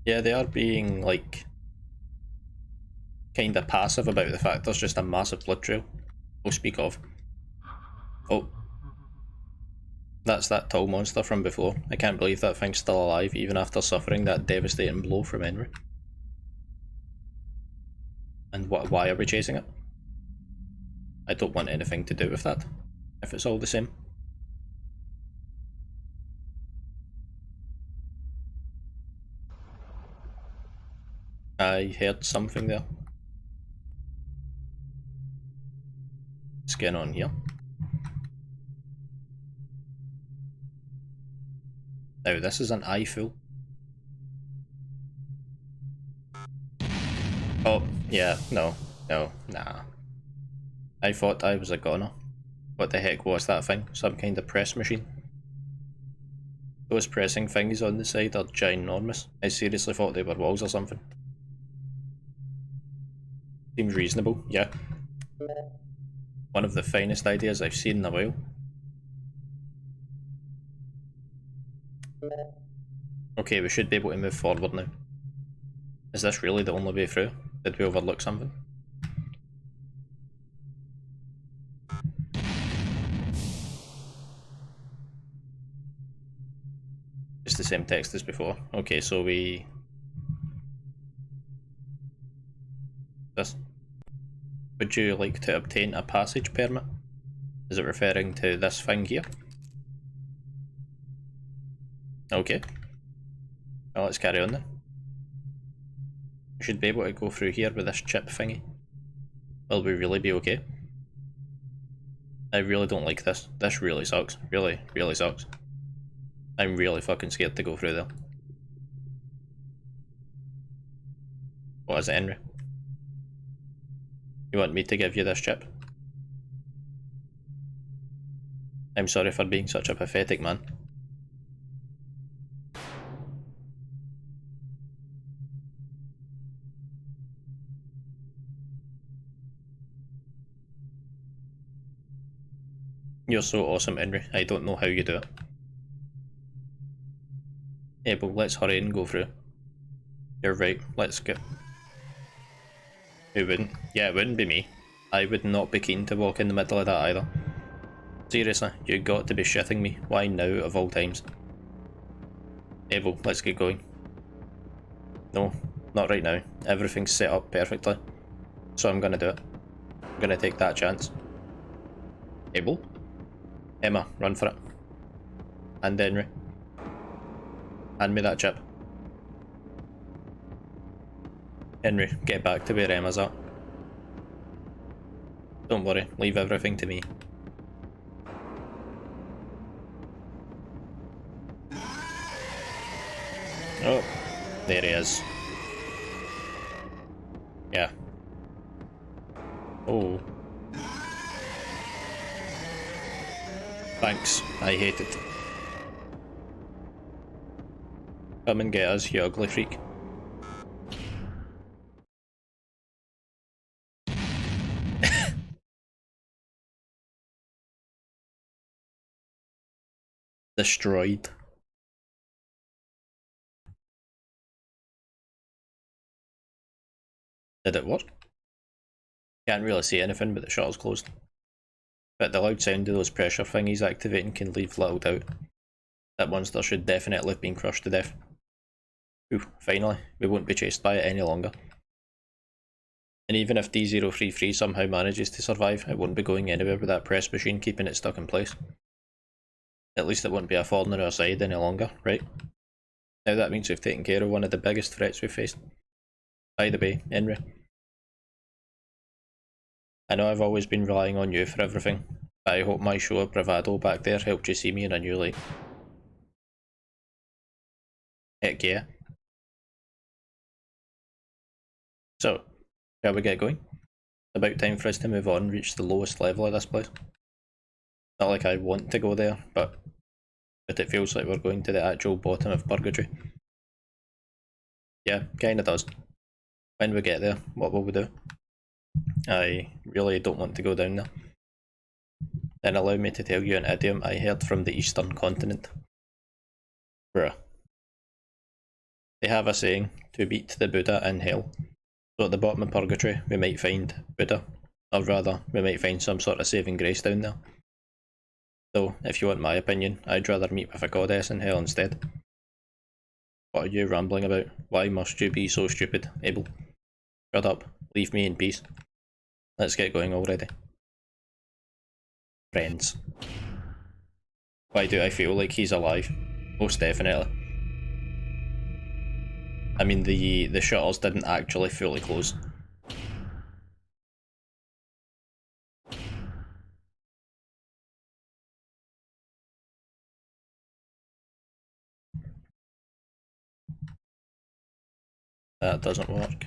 Yeah, they are being like kind of passive about the fact there's just a massive blood trail. We'll speak of. Oh. That's that tall monster from before. I can't believe that thing's still alive even after suffering that devastating blow from Henry. And why are we chasing it? I don't want anything to do with that, if it's all the same. I heard something there. What's going on here? Now this is an eye fool. Oh, yeah, no, nah. I thought I was a goner. What the heck was that thing? Some kind of press machine? Those pressing things on the side are ginormous. I seriously thought they were walls or something. Seems reasonable, yeah. One of the finest ideas I've seen in a while. Okay, we should be able to move forward now. Is this really the only way through? Did we overlook something? It's the same text as before. Okay, so we... This. Would you like to obtain a passage permit? Is it referring to this thing here? Okay. Well, let's carry on then. We should be able to go through here with this chip thingy. Will we really be okay? I really don't like this. This really sucks. Really, really sucks. I'm really fucking scared to go through there. What is it, Henry? You want me to give you this chip? I'm sorry for being such a pathetic man. You're so awesome, Henry. I don't know how you do it. Yeah, but let's hurry and go through. You're right, let's go. Who wouldn't? Yeah, it wouldn't be me. I would not be keen to walk in the middle of that either. Seriously, you got to be shitting me. Why now of all times? Abel, let's get going. No, not right now. Everything's set up perfectly. So I'm gonna do it. I'm gonna take that chance. Abel? Emma, run for it. And Henry. Hand me that chip. Henry, get back to where Emma's at. Don't worry, leave everything to me. Oh, There he is. Yeah. Oh. Thanks, I hate it. Come and get us, you ugly freak. Destroyed. Did it work? Can't really see anything, but the shutter's closed. But the loud sound of those pressure thingies activating can leave little doubt. That monster should definitely have been crushed to death. Ooh, finally, we won't be chased by it any longer. And even if D033 somehow manages to survive, it won't be going anywhere with that press machine keeping it stuck in place. At least it won't be a thorn in our side any longer, right? Now that means we've taken care of one of the biggest threats we've faced. By the way, Henry, I know I've always been relying on you for everything, but I hope my show of bravado back there helped you see me in a new light. Heck yeah. So, shall we get going? It's about time for us to move on and reach the lowest level of this place. Not like I want to go there, but it feels like we're going to the actual bottom of Purgatory. Yeah, kinda does. When we get there, what will we do? I really don't want to go down there. Then allow me to tell you an idiom I heard from the Eastern continent. Bruh. They have a saying, to beat the Buddha in hell. So at the bottom of Purgatory we might find Buddha, or rather, we might find some sort of saving grace down there. Though, if you want my opinion, I'd rather meet with a goddess in hell instead. What are you rambling about? Why must you be so stupid, Abel? Shut up, leave me in peace. Let's get going already. Friends. Why do I feel like he's alive? Most definitely. I mean, the shutters didn't actually fully close. That doesn't work.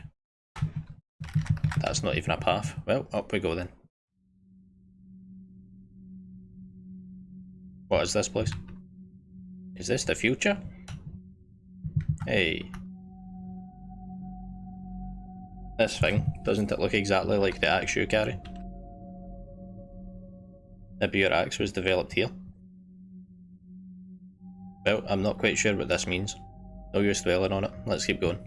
That's not even a path. Well, up we go then. What is this place? Is this the future? Hey. This thing, doesn't it look exactly like the axe you carry? Maybe your axe was developed here? Well, I'm not quite sure what this means. No use dwelling on it, let's keep going.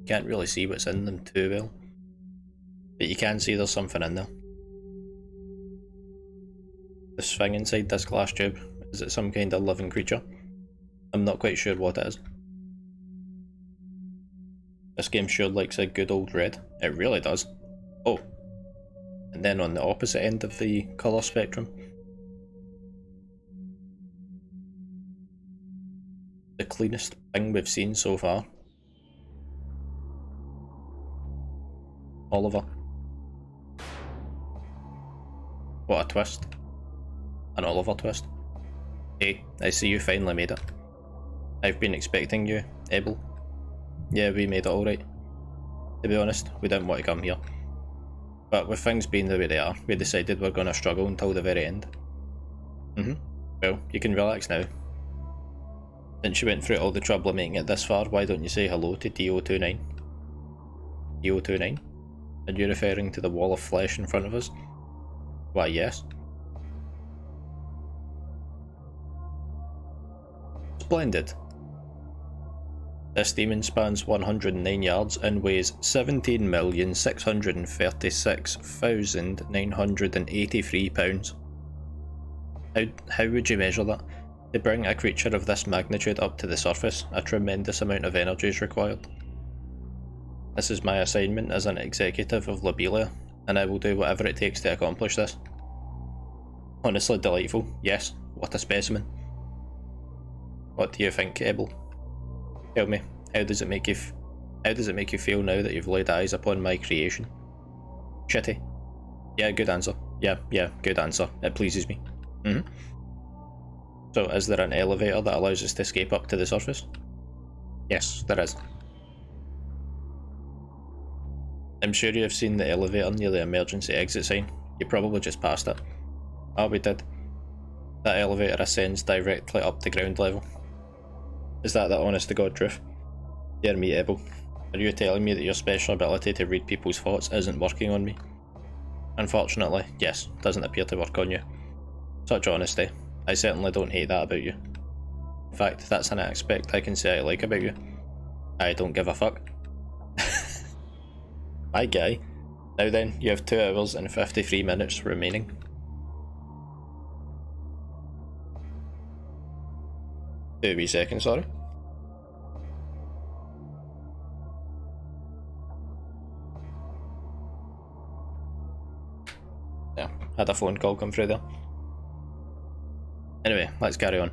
Can't really see what's in them too well, but you can see there's something in there. This thing inside this glass tube, is it some kind of living creature? I'm not quite sure what it is. This game sure likes a good old red. It really does. Oh, and then on the opposite end of the colour spectrum, the cleanest thing we've seen so far. Oliver. What a twist. An Oliver twist. Hey, I see you finally made it. I've been expecting you, Abel. Yeah, we made it alright. To be honest, we didn't want to come here. But with things being the way they are, we decided we're gonna struggle until the very end. Well, you can relax now. Since you went through all the trouble of making it this far, why don't you say hello to DO29? DO29? Are you referring to the wall of flesh in front of us? Why, yes. Splendid. This demon spans 109 yards and weighs 17,636,983 pounds. How would you measure that? To bring a creature of this magnitude up to the surface, a tremendous amount of energy is required. This is my assignment as an executive of Lobelia, and I will do whatever it takes to accomplish this. Honestly delightful, yes, what a specimen. What do you think, Abel? Tell me, how does it make you feel now that you've laid eyes upon my creation? Shitty. Yeah, good answer. Yeah, good answer. It pleases me. So is there an elevator that allows us to escape up to the surface? Yes, there is. I'm sure you have seen the elevator near the emergency exit sign. You probably just passed it. Oh, we did. That elevator ascends directly up to ground level. Is that the honest to God truth? Dear me, Ebel. Are you telling me that your special ability to read people's thoughts isn't working on me? Unfortunately, yes, doesn't appear to work on you. Such honesty. I certainly don't hate that about you. In fact, that's an aspect I can say I like about you. I don't give a fuck. My guy. Now then, you have 2 hours and 53 minutes remaining. Two wee seconds, sorry. Yeah, had a phone call come through there. Anyway, let's carry on.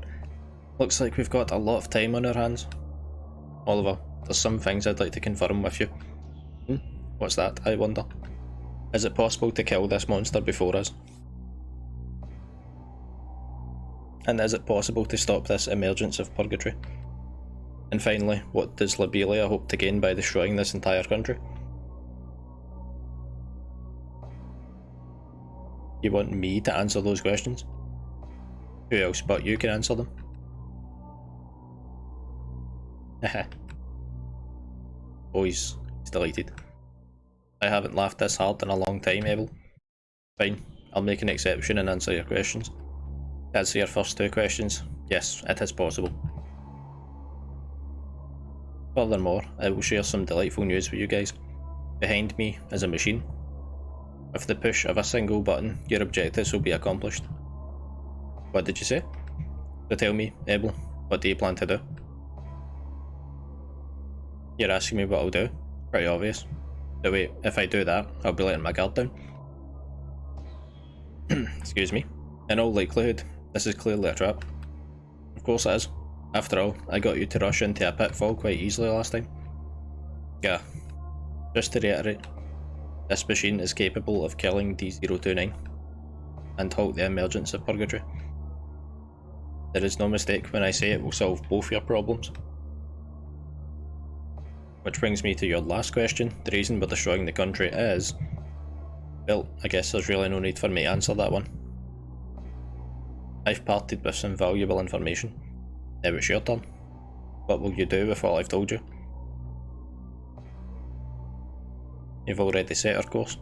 Looks like we've got a lot of time on our hands. Oliver, there's some things I'd like to confirm with you. What's that, I wonder? Is it possible to kill this monster before us? And is it possible to stop this emergence of Purgatory? And finally, what does Lobelia hope to gain by destroying this entire country? You want me to answer those questions? Who else but you can answer them? Haha. Oh, he's delighted. I haven't laughed this hard in a long time, Abel. Fine, I'll make an exception and answer your questions. To answer your first 2 questions, yes, it is possible. Furthermore, I will share some delightful news with you guys. Behind me is a machine. With the push of a single button, your objectives will be accomplished. What did you say? So tell me, Abel, what do you plan to do? You're asking me what I'll do? Pretty obvious. But wait, if I do that, I'll be letting my guard down. Excuse me. In all likelihood, this is clearly a trap. Of course it is. After all, I got you to rush into a pitfall quite easily last time. Yeah. Just to reiterate, this machine is capable of killing D029 and halt the emergence of Purgatory. There is no mistake when I say it will solve both your problems. Which brings me to your last question. The reason we're destroying the country is... Well, I guess there's really no need for me to answer that one. I've parted with some valuable information. Now it's your turn. What will you do with what I've told you? You've already set our course.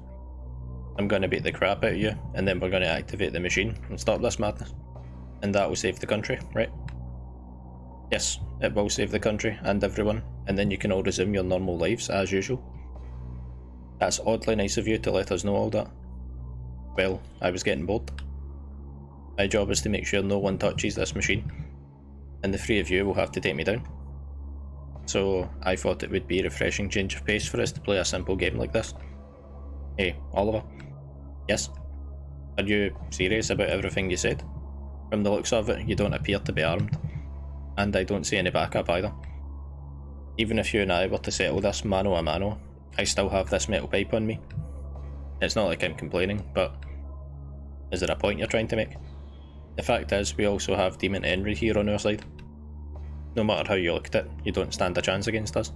I'm going to beat the crap out of you, and then we're going to activate the machine and stop this madness. And that will save the country, right? Yes, it will save the country and everyone, and then you can all resume your normal lives as usual. That's oddly nice of you to let us know all that. Well, I was getting bored. My job is to make sure no one touches this machine, and the 3 of you will have to take me down. So I thought it would be a refreshing change of pace for us to play a simple game like this. Hey, Oliver. Yes? Are you serious about everything you said? From the looks of it, you don't appear to be armed. And I don't see any backup either. Even if you and I were to settle this mano a mano, I still have this metal pipe on me. It's not like I'm complaining, but is there a point you're trying to make? The fact is, we also have Demon Henry here on our side. No matter how you look at it, you don't stand a chance against us.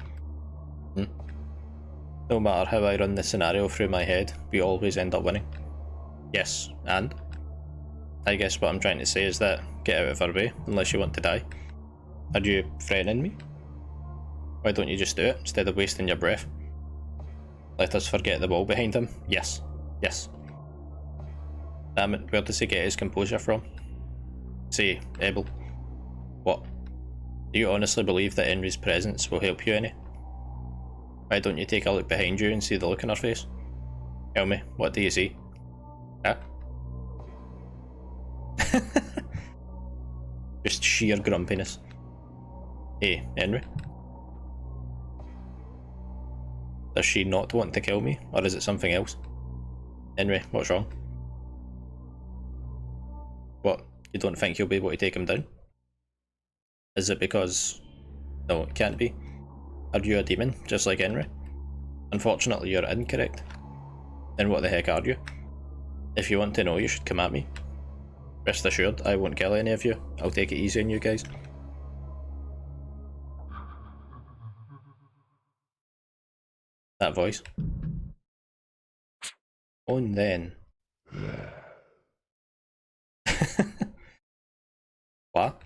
No matter how I run the scenario through my head, we always end up winning. Yes, and? I guess what I'm trying to say is that, get out of our way, unless you want to die. Are you threatening me? Why don't you just do it, instead of wasting your breath? Let us forget the wall behind him? Yes. Yes. Damn it, where does he get his composure from? Say, Abel. What? Do you honestly believe that Henry's presence will help you any? Why don't you take a look behind you and see the look on her face? Tell me, what do you see? Huh? Just sheer grumpiness. Hey, Henry? Does she not want to kill me, or is it something else? Henry, what's wrong? What, you don't think you'll be able to take him down? Is it because... No, it can't be. Are you a demon, just like Henry? Unfortunately, you're incorrect. Then what the heck are you? If you want to know, you should come at me. Rest assured, I won't kill any of you. I'll take it easy on you guys. That voice. On then. What?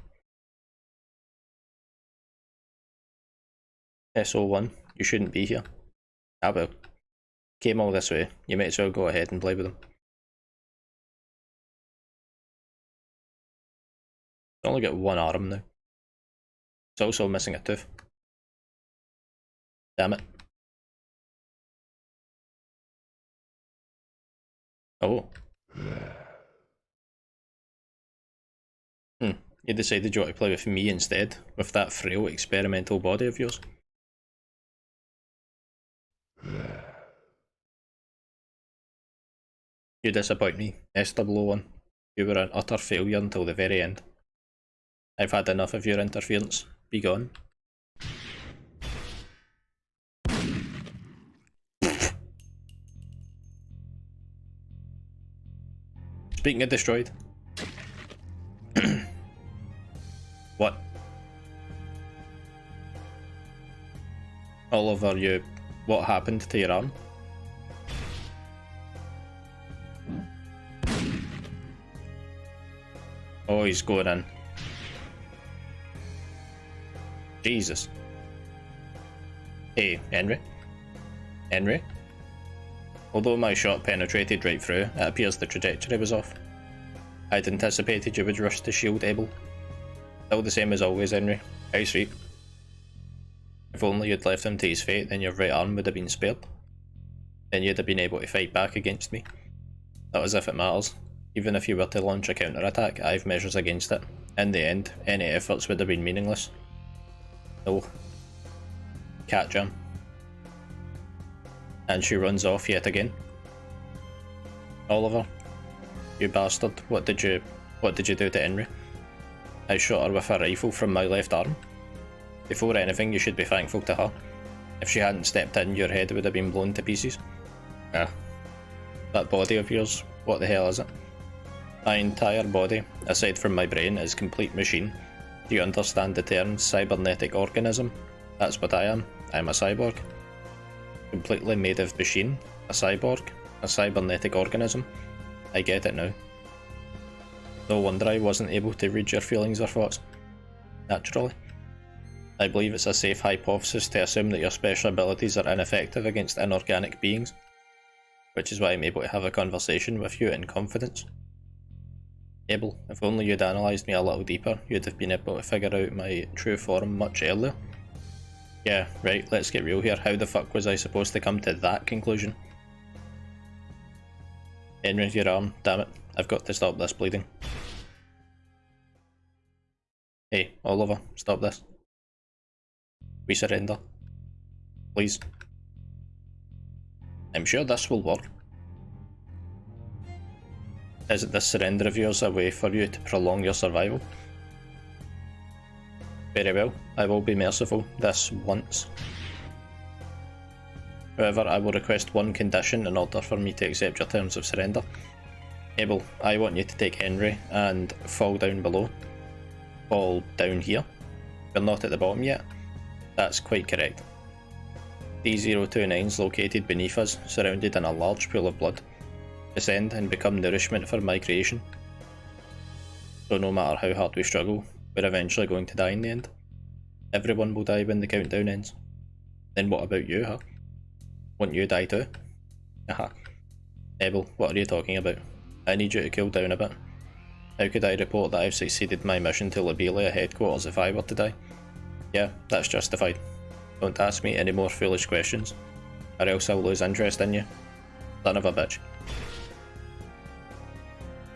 SO1, you shouldn't be here. Ah well. Came all this way, you might as well go ahead and play with them. It's only got one arm now. It's also missing a tooth. Damn it. Oh. You decided you want to play with me instead, with that frail experimental body of yours. You disappoint me, SW01. You were an utter failure until the very end. I've had enough of your interference. Be gone. Speaking of destroyed. What? Oliver, you... what happened to your arm? Oh, he's going in. Jesus. Hey, Henry? Henry? Although my shot penetrated right through, it appears the trajectory was off. I'd anticipated you would rush to shield Abel. Still the same as always, Henry. How sweet. If only you'd left him to his fate, then your right arm would have been spared. Then you'd have been able to fight back against me. Not as if it matters. Even if you were to launch a counter-attack, I have measures against it. In the end, any efforts would have been meaningless. No. Cat jam. And she runs off yet again. Oliver, you bastard, what did you do to Henry? I shot her with a rifle from my left arm. Before anything, you should be thankful to her. If she hadn't stepped in, your head would have been blown to pieces. Ah. That body of yours, what the hell is it? My entire body, aside from my brain, is complete machine. Do you understand the term cybernetic organism? That's what I am. I'm a cyborg. Completely made of machine. A cyborg. A cybernetic organism. I get it now. No wonder I wasn't able to read your feelings or thoughts. Naturally. I believe it's a safe hypothesis to assume that your special abilities are ineffective against inorganic beings, which is why I'm able to have a conversation with you in confidence. Abel, if only you'd analysed me a little deeper, you'd have been able to figure out my true form much earlier. Yeah, right, let's get real here. How the fuck was I supposed to come to that conclusion? Henry, your arm, damn it. I've got to stop this bleeding. Hey, Oliver, stop this. We surrender. Please. I'm sure this will work. Isn't this surrender of yours a way for you to prolong your survival? Very well, I will be merciful, this once. However, I will request one condition in order for me to accept your terms of surrender. Abel, I want you to take Henry and fall down below. Fall down here. We're not at the bottom yet. That's quite correct. D029's located beneath us, surrounded in a large pool of blood. Descend and become nourishment for my creation. So no matter how hard we struggle, we're eventually going to die in the end. Everyone will die when the countdown ends. Then what about you, huh? Won't you die too? Haha. Abel, what are you talking about? I need you to cool down a bit. How could I report that I've succeeded my mission to Lobelia headquarters if I were to die? Yeah, that's justified. Don't ask me any more foolish questions, or else I'll lose interest in you. Son of a bitch.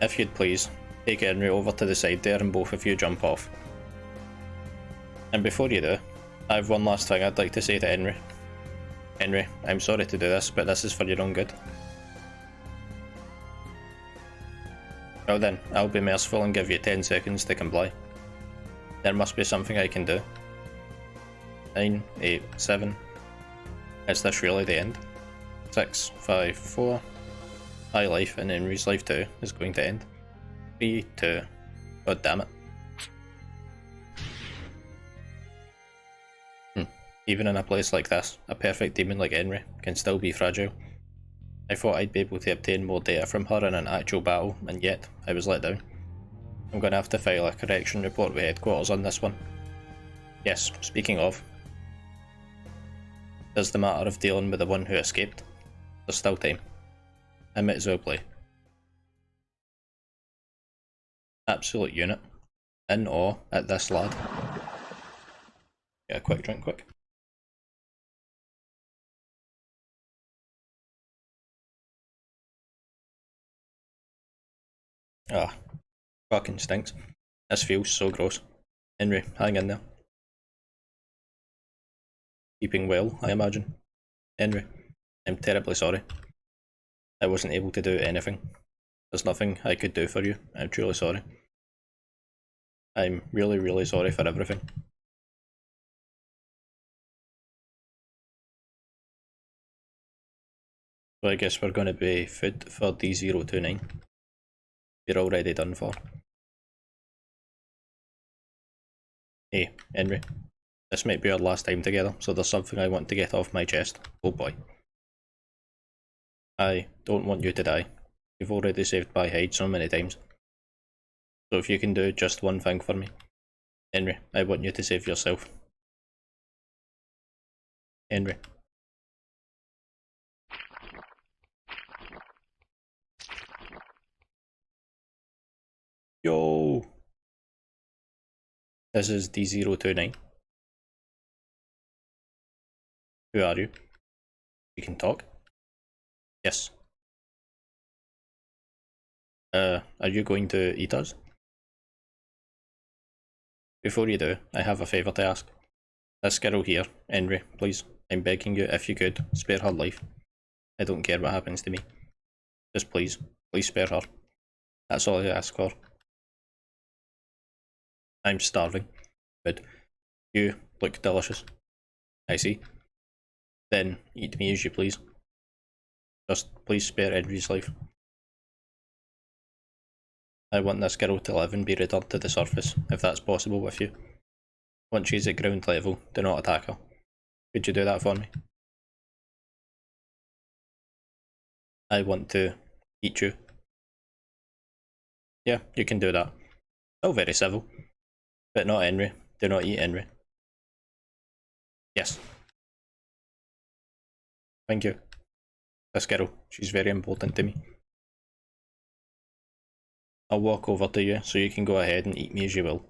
If you'd please, take Henry over to the side there and both of you jump off. And before you do, I have one last thing I'd like to say to Henry. Henry, I'm sorry to do this, but this is for your own good. Well then, I'll be merciful and give you 10 seconds to comply. There must be something I can do. 9, 8, 7. Is this really the end? 6, 5, 4. My life and Henry's life too is going to end. 3, 2. God damn it. Even in a place like this, a perfect demon like Henry can still be fragile. I thought I'd be able to obtain more data from her in an actual battle, and yet I was let down. I'm going to have to file a correction report with headquarters on this one. Yes, speaking of, there's the matter of dealing with the one who escaped. There's still time. I might as well play. Absolute unit. In awe at this lad. Get a quick drink quick. Ah, fucking stinks. This feels so gross. Henry, hang in there. Keeping well, I imagine. Henry, I'm terribly sorry. I wasn't able to do anything. There's nothing I could do for you. I'm truly sorry. I'm really, really sorry for everything. So I guess we're going to be food for D029. You're already done for. Hey, Henry. This might be our last time together, so there's something I want to get off my chest. Oh boy. I don't want you to die. You've already saved my hide so many times. So if you can do just one thing for me. Henry, I want you to save yourself. Henry. Yo! This is D029. Who are you? You can talk? Yes. Are you going to eat us? Before you do, I have a favour to ask. This girl here, Henry, please, I'm begging you, if you could, spare her life. I don't care what happens to me. Just please spare her. That's all I ask for. I'm starving. Good. You look delicious. I see. Then eat me as you please. Just please spare Henry's life. I want this girl to live and be returned to the surface, if that's possible with you. Once she's at ground level, do not attack her. Could you do that for me? I want to eat you. Yeah, you can do that. Oh, very civil. But not Henry. Do not eat Henry. Yes. Thank you. This girl, she's very important to me. I'll walk over to you so you can go ahead and eat me as you will.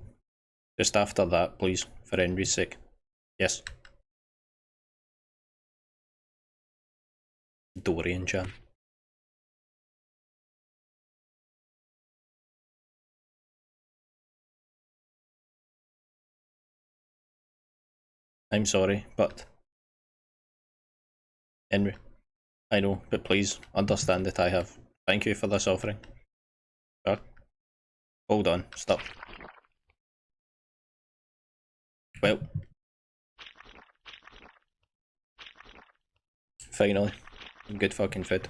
Just after that, please, for Henry's sake. Yes. Dorian Chan. I'm sorry, but... Henry. I know, but please, understand that I have. Thank you for this offering. Sure. Hold on, stop. Well. Finally. Some good fucking food.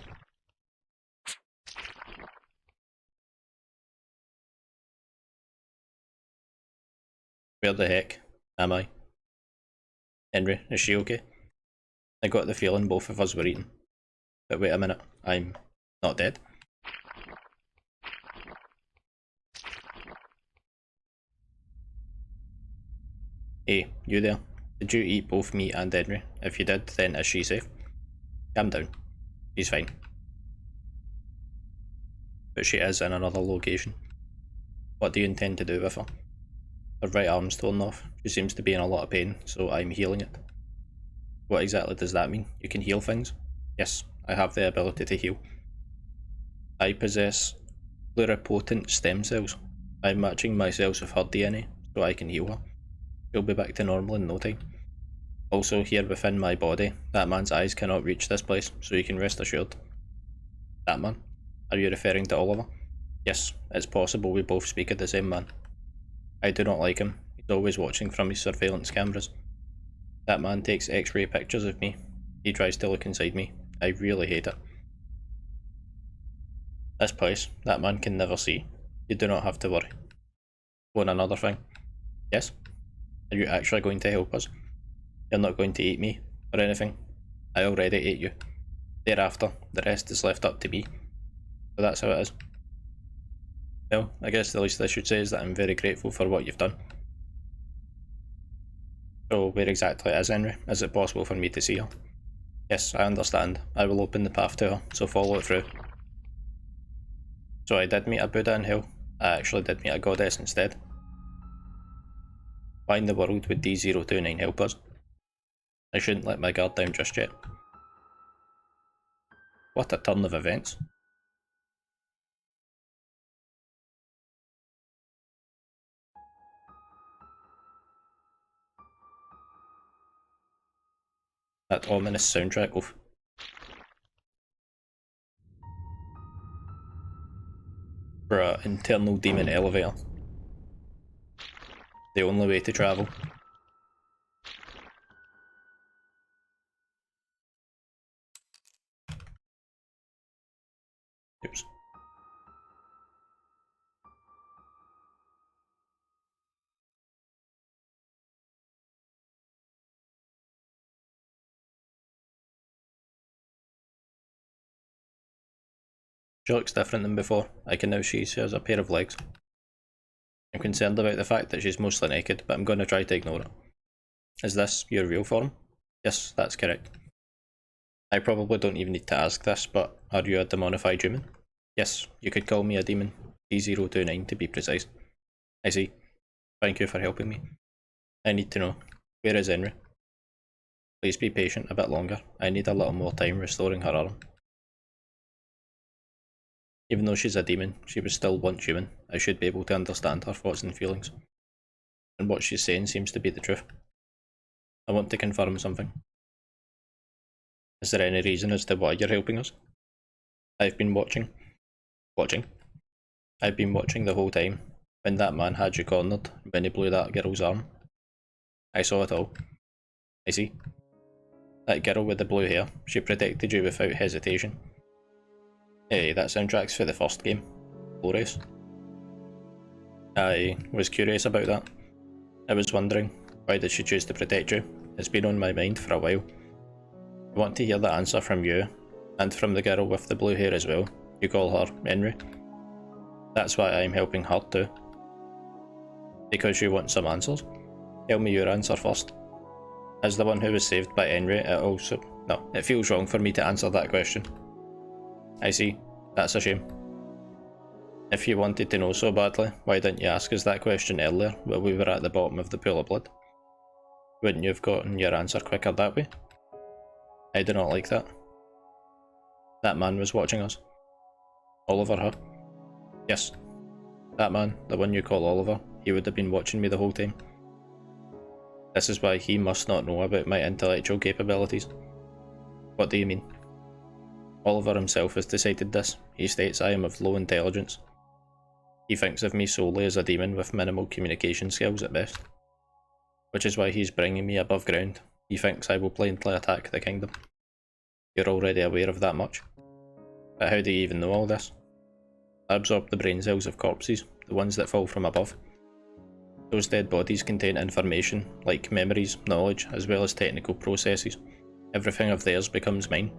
Where the heck am I? Henry, is she okay? I got the feeling both of us were eating. But wait a minute, I'm not dead. Hey, you there? Did you eat both me and Henry? If you did, then is she safe? Calm down. She's fine. But she is in another location. What do you intend to do with her? Her right arm's torn off. She seems to be in a lot of pain, so I'm healing it. What exactly does that mean? You can heal things? Yes, I have the ability to heal. I possess pluripotent stem cells. I'm matching my cells with her DNA, so I can heal her. She'll be back to normal in no time. Also, here within my body, that man's eyes cannot reach this place, so you can rest assured. That man? Are you referring to Oliver? Yes, it's possible we both speak of the same man. I do not like him. He's always watching from his surveillance cameras. That man takes X-ray pictures of me. He tries to look inside me. I really hate it. This place, that man can never see. You do not have to worry. On another thing. Yes? Are you actually going to help us? You're not going to eat me, or anything. I already ate you. Thereafter, the rest is left up to me. So that's how it is. Well, I guess the least I should say is that I'm very grateful for what you've done. So where exactly is Henry? Is it possible for me to see her? Yes, I understand. I will open the path to her, so follow it through. So I did meet a Buddha in hell. I actually did meet a goddess instead. Why in the world would D029 help us? I shouldn't let my guard down just yet. What a turn of events. That ominous soundtrack, oof. For an internal demon elevator. The only way to travel. Oops. She looks different than before. I can now see she has a pair of legs. I'm concerned about the fact that she's mostly naked, but I'm going to try to ignore it. Is this your real form? Yes, that's correct. I probably don't even need to ask this, but are you a demonified human? Yes, you could call me a demon. D029 to be precise. I see. Thank you for helping me. I need to know. Where is Henry? Please be patient a bit longer. I need a little more time restoring her arm. Even though she's a demon, she was still once human. I should be able to understand her thoughts and feelings. And what she's saying seems to be the truth. I want to confirm something. Is there any reason as to why you're helping us? I've been watching. Watching? I've been watching the whole time. When that man had you cornered, when he blew that girl's arm. I saw it all. I see. That girl with the blue hair, she protected you without hesitation. Hey, that soundtrack's for the first game. Glorious. I was curious about that. I was wondering, why did she choose to protect you? It's been on my mind for a while. I want to hear the answer from you, and from the girl with the blue hair as well. You call her Henry. That's why I'm helping her too. Because you want some answers? Tell me your answer first. As the one who was saved by Henry, it feels wrong for me to answer that question. I see. That's a shame. If you wanted to know so badly, why didn't you ask us that question earlier while we were at the bottom of the pool of blood? Wouldn't you have gotten your answer quicker that way? I do not like that. That man was watching us. Oliver, huh? Yes. That man, the one you call Oliver, he would have been watching me the whole time. This is why he must not know about my intellectual capabilities. What do you mean? Oliver himself has decided this. He states I am of low intelligence. He thinks of me solely as a demon with minimal communication skills at best. Which is why he's bringing me above ground. He thinks I will blindly attack the kingdom. You're already aware of that much. But how do you even know all this? I absorb the brain cells of corpses, the ones that fall from above. Those dead bodies contain information, like memories, knowledge, as well as technical processes. Everything of theirs becomes mine.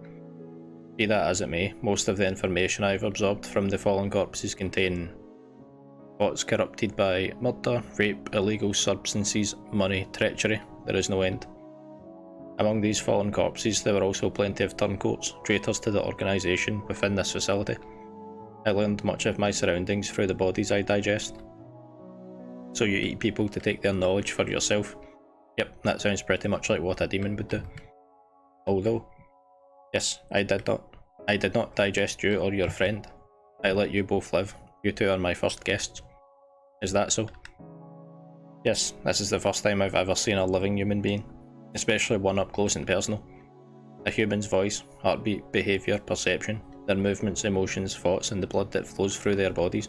Be that as it may, most of the information I've absorbed from the fallen corpses contain thoughts corrupted by murder, rape, illegal substances, money, treachery. There is no end. Among these fallen corpses there were also plenty of turncoats, traitors to the organisation within this facility. I learned much of my surroundings through the bodies I digest. So you eat people to take their knowledge for yourself? Yep, that sounds pretty much like what a demon would do. Although, yes, I did not digest you or your friend. I let you both live. You two are my first guests. Is that so? Yes, this is the first time I've ever seen a living human being, especially one up close and personal. A human's voice, heartbeat, behaviour, perception, their movements, emotions, thoughts, and the blood that flows through their bodies.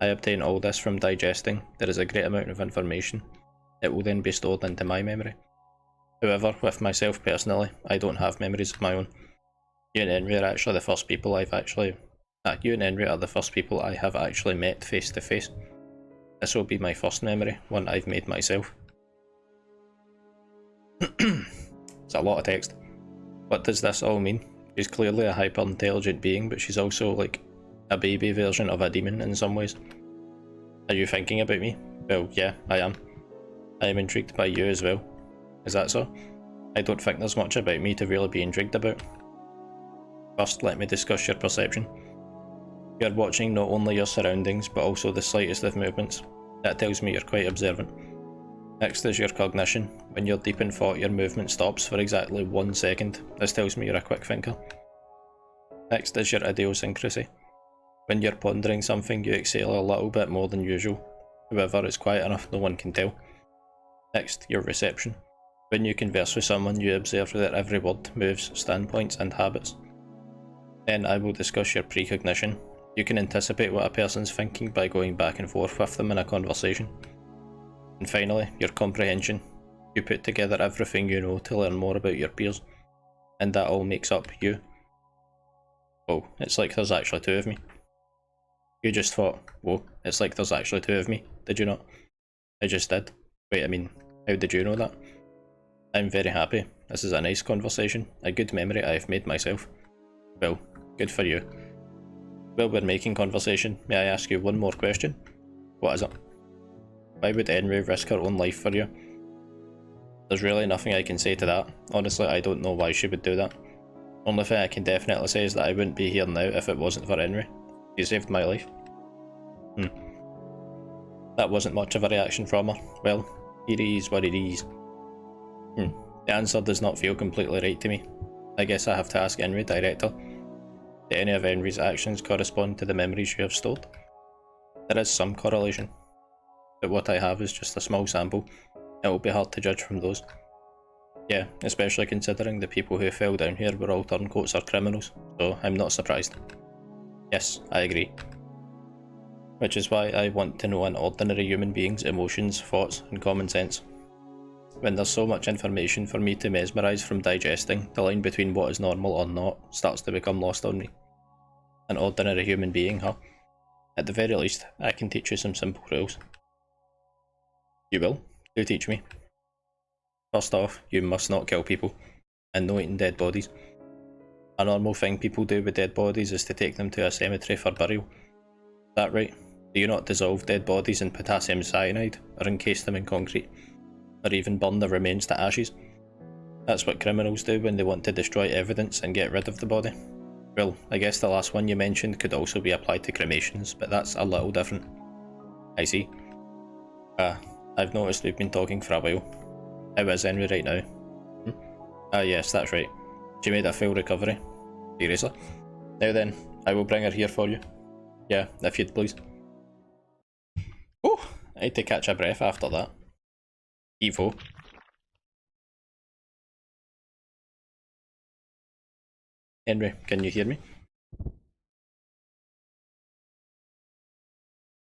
I obtain all this from digesting. There is a great amount of information. It will then be stored into my memory. However, with myself personally, I don't have memories of my own. You and Henry are actually the first people I've actually You and Henry are the first people I have actually met face to face. This will be my first memory, one I've made myself. It's a lot of text. What does this all mean? She's clearly a hyper-intelligent being, but she's also like a baby version of a demon in some ways. Are you thinking about me? Well, yeah, I am. I am intrigued by you as well. Is that so? I don't think there's much about me to really be intrigued about. First, let me discuss your perception. You are watching not only your surroundings, but also the slightest of movements. That tells me you're quite observant. Next is your cognition. When you're deep in thought, your movement stops for exactly 1 second. This tells me you're a quick thinker. Next is your idiosyncrasy. When you're pondering something, you exhale a little bit more than usual. However, it's quiet enough no one can tell. Next, your reception. When you converse with someone, you observe their every word, moves, standpoints, and habits. Then I will discuss your precognition. You can anticipate what a person's thinking by going back and forth with them in a conversation. And finally, your comprehension. You put together everything you know to learn more about your peers, and that all makes up you. Oh, it's like there's actually 2 of me. You just thought, whoa, it's like there's actually 2 of me, did you not? I just did. Wait, I mean, how did you know that? I'm very happy. This is a nice conversation, a good memory I have made myself. Well, good for you. While we're making conversation, may I ask you one more question? What is it? Why would Henry risk her own life for you? There's really nothing I can say to that. Honestly, I don't know why she would do that. Only thing I can definitely say is that I wouldn't be here now if it wasn't for Henry. He saved my life. That wasn't much of a reaction from her. Well, it is what it is. The answer does not feel completely right to me. I guess I have to ask Henry, director. Do any of Henry's actions correspond to the memories you have stored? There is some correlation, but what I have is just a small sample. It will be hard to judge from those. Yeah, especially considering the people who fell down here were all turncoats or criminals, so I'm not surprised. Yes, I agree. Which is why I want to know an ordinary human being's emotions, thoughts, and common sense. When there's so much information for me to mesmerise from digesting, the line between what is normal or not starts to become lost on me. An ordinary human being, huh? At the very least, I can teach you some simple rules. You will? Do teach me. First off, you must not kill people, and no eating dead bodies. A normal thing people do with dead bodies is to take them to a cemetery for burial. Is that right? Do you not dissolve dead bodies in potassium cyanide, or encase them in concrete, or even burn the remains to ashes? That's what criminals do when they want to destroy evidence and get rid of the body. Well, I guess the last one you mentioned could also be applied to cremations, but that's a little different. I see. I've noticed we've been talking for a while. How is Henry right now? Yes, that's right. She made a full recovery. Seriously? Now then, I will bring her here for you. Yeah, if you'd please. Oh, I had to catch a breath after that. Evo. Henry, can you hear me?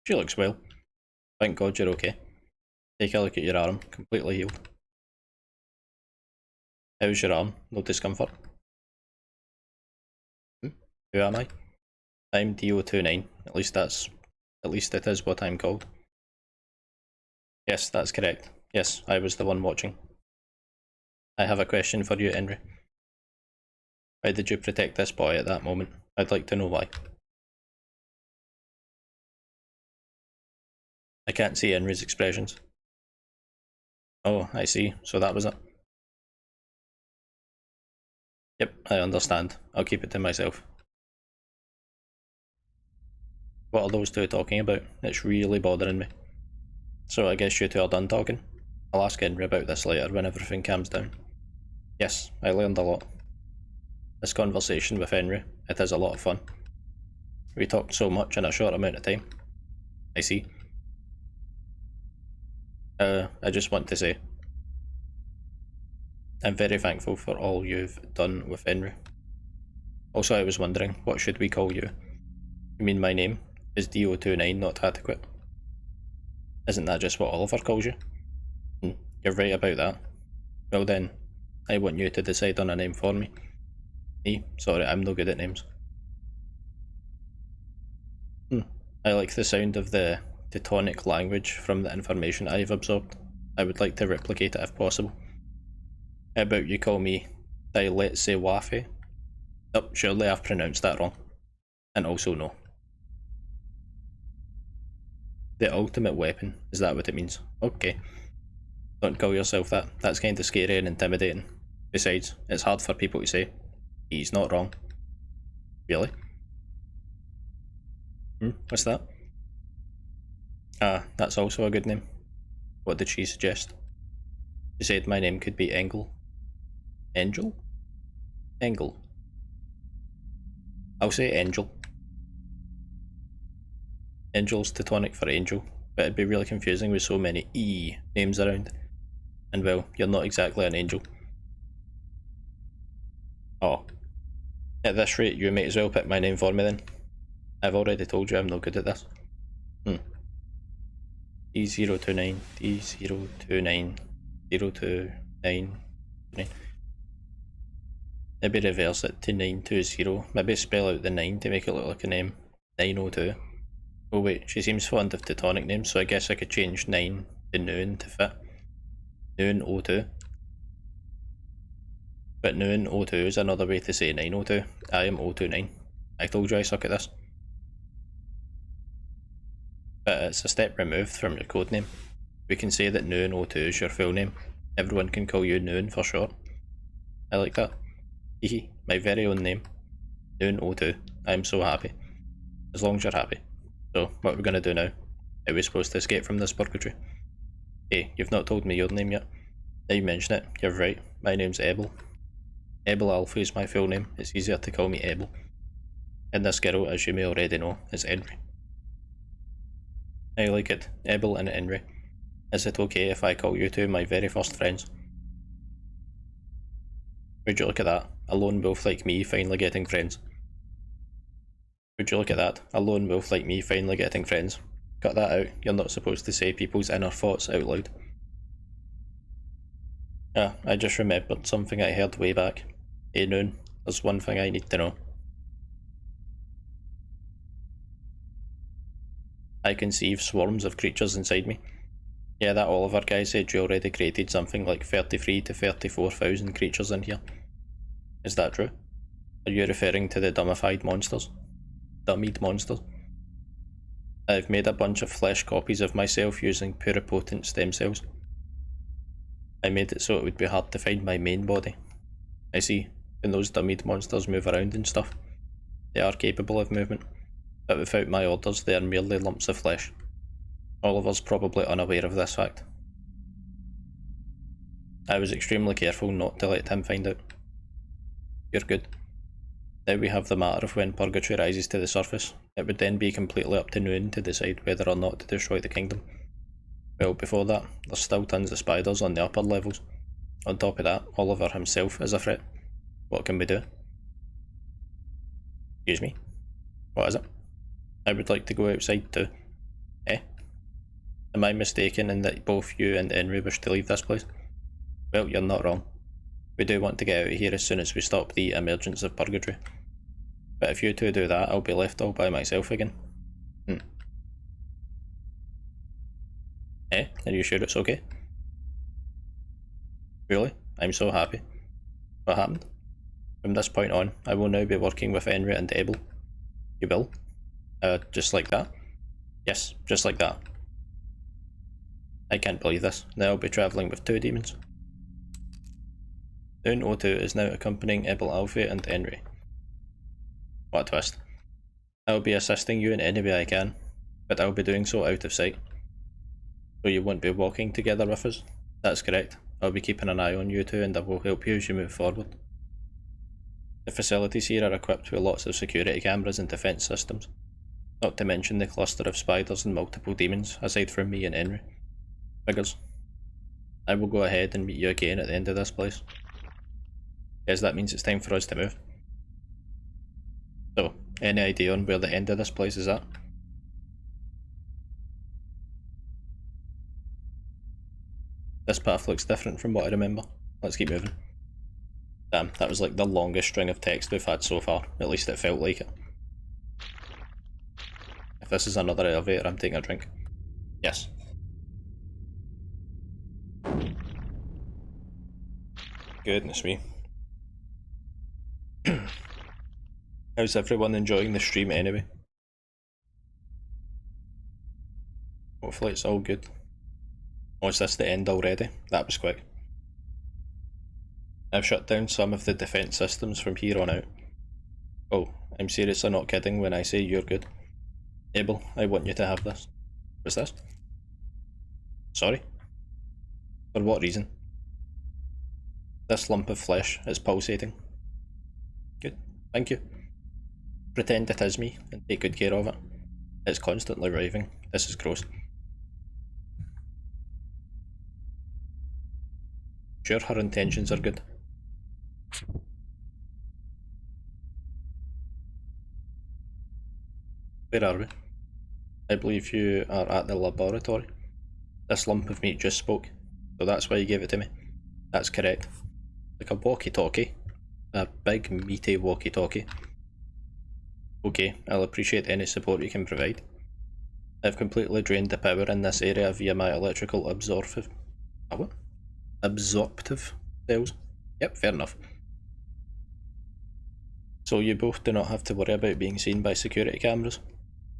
She looks well. Thank God you're okay. Take a look at your arm, completely healed. How's your arm? No discomfort? Who am I? I'm DO29. At least it is what I'm called. Yes, that's correct. Yes, I was the one watching. I have a question for you, Henry. Why did you protect this boy at that moment? I'd like to know why. I can't see Henry's expressions. Oh, I see. So that was it. Yep, I understand. I'll keep it to myself. What are those two talking about? It's really bothering me. So I guess you two are done talking? I'll ask Henry about this later when everything calms down. Yes, I learned a lot. This conversation with Henry, it is a lot of fun. We talked so much in a short amount of time. I see. I just want to say, I'm very thankful for all you've done with Henry. Also, I was wondering, what should we call you? You mean my name? Is DO29 not adequate? Isn't that just what Oliver calls you? You're right about that. Well then, I want you to decide on a name for me. Me? Sorry, I'm no good at names. I like the sound of the Teutonic language from the information I've absorbed. I would like to replicate it if possible. How about you call me Diletse Wafe? Oh, surely I've pronounced that wrong. And also no. The ultimate weapon, is that what it means? Okay. Don't call yourself that. That's kinda scary and intimidating. Besides, it's hard for people to say. He's not wrong. Really? What's that? Ah, that's also a good name. What did she suggest? She said my name could be Engel. Angel? Engel. I'll say Angel. Angel's Teutonic for angel, but it'd be really confusing with so many E names around. And well, you're not exactly an angel. Oh. At this rate, you might as well pick my name for me then. I've already told you I'm no good at this. D029, D029, 029. Maybe reverse it to 920. Maybe spell out the 9 to make it look like a name. 902. Oh wait, she seems fond of Teutonic names, so I guess I could change 9 to Noon to fit. Noon 02. But Noon 02 is another way to say 902. I am 029. I told you I suck at this. But it's a step removed from your codename. We can say that Noon 02 is your full name. Everyone can call you Noon for short. I like that. Hehe, my very own name. Noon 02. I am so happy. As long as you're happy. So, what are we gonna do now? Are we supposed to escape from this purgatory? Hey, you've not told me your name yet. Now you mention it, you're right. My name's Abel. Abel Alpha is my full name. It's easier to call me Abel. And this girl, as you may already know, is Henry. I like it. Abel and Henry. Is it okay if I call you two my very first friends? Would you look at that? A lone wolf like me finally getting friends. Would you look at that? A lone wolf like me finally getting friends. Cut that out. You're not supposed to say people's inner thoughts out loud. Ah, I just remembered something I heard way back. Hey Noon, there's one thing I need to know. I conceive swarms of creatures inside me. Yeah, that Oliver guy said you already created something like 33 to 34,000 creatures in here. Is that true? Are you referring to the dummified monsters? Dummied monsters? I've made a bunch of flesh copies of myself using pluripotent stem cells. I made it so it would be hard to find my main body. I see, when those dummied monsters move around and stuff, they are capable of movement, but without my orders they are merely lumps of flesh. Oliver's probably unaware of this fact. I was extremely careful not to let him find out. You're good. Now we have the matter of when Purgatory rises to the surface. It would then be completely up to Noon to decide whether or not to destroy the kingdom. Well, before that, there's still tons of spiders on the upper levels. On top of that, Oliver himself is a threat. What can we do? Excuse me? What is it? I would like to go outside too. Eh? Am I mistaken in that both you and Henry wish to leave this place? Well, you're not wrong. We do want to get out of here as soon as we stop the emergence of Purgatory. But if you two do that, I'll be left all by myself again. Eh? Are you sure it's okay? Really? I'm so happy. What happened? From this point on, I will now be working with Henry and Abel. You will? Just like that? Yes, just like that. I can't believe this. Now I'll be travelling with two demons. Noon 02 is now accompanying Abel Alfie and Henry. What a twist. I'll be assisting you in any way I can, but I'll be doing so out of sight. So you won't be walking together with us? That's correct. I'll be keeping an eye on you two and I will help you as you move forward. The facilities here are equipped with lots of security cameras and defence systems, not to mention the cluster of spiders and multiple demons, aside from me and Henry. Figures. I will go ahead and meet you again at the end of this place. Guess that means it's time for us to move. So, any idea on where the end of this place is at? This path looks different from what I remember. Let's keep moving. Damn, that was like the longest string of text we've had so far. At least it felt like it. I If this is another elevator, I'm taking a drink. Yes. Goodness me. How's everyone enjoying the stream anyway? Hopefully it's all good. Oh, is this the end already? That was quick. I've shut down some of the defense systems from here on out. Oh, I'm seriously not kidding when I say you're good. Abel, I want you to have this. What's this? Sorry? For what reason? This lump of flesh is pulsating. Good, thank you. Pretend it is me and take good care of it. It's constantly writhing. This is gross. Sure, her intentions are good. Where are we? I believe you are at the laboratory. This lump of meat just spoke, so that's why you gave it to me. That's correct. Like a walkie-talkie. A big, meaty walkie-talkie. Okay, I'll appreciate any support you can provide. I've completely drained the power in this area via my electrical absorptive... what? Absorptive cells? Yep, fair enough. So you both do not have to worry about being seen by security cameras.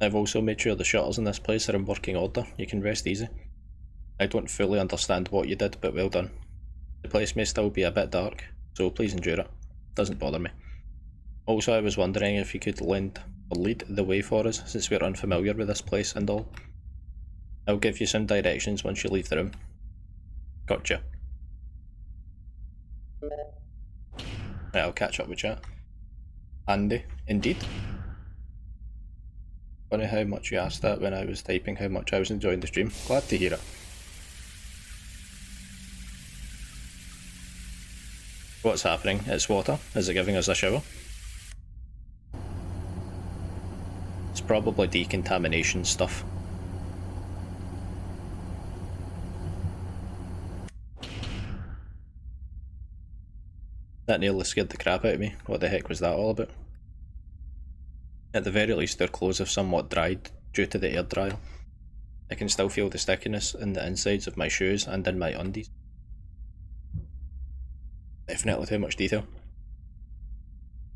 I've also made sure the shutters in this place are in working order. You can rest easy. I don't fully understand what you did, but well done. The place may still be a bit dark, so please endure it. Doesn't bother me. Also, I was wondering if you could lead the way for us, since we're unfamiliar with this place and all. I'll give you some directions once you leave the room. Gotcha. Right, I'll catch up with chat. Handy, indeed. Funny how much you asked that when I was typing how much I was enjoying the stream. Glad to hear it. What's happening? It's water. Is it giving us a shower? It's probably decontamination stuff. That nearly scared the crap out of me. What the heck was that all about? At the very least, their clothes have somewhat dried due to the air dryer. I can still feel the stickiness in the insides of my shoes and in my undies. Definitely too much detail.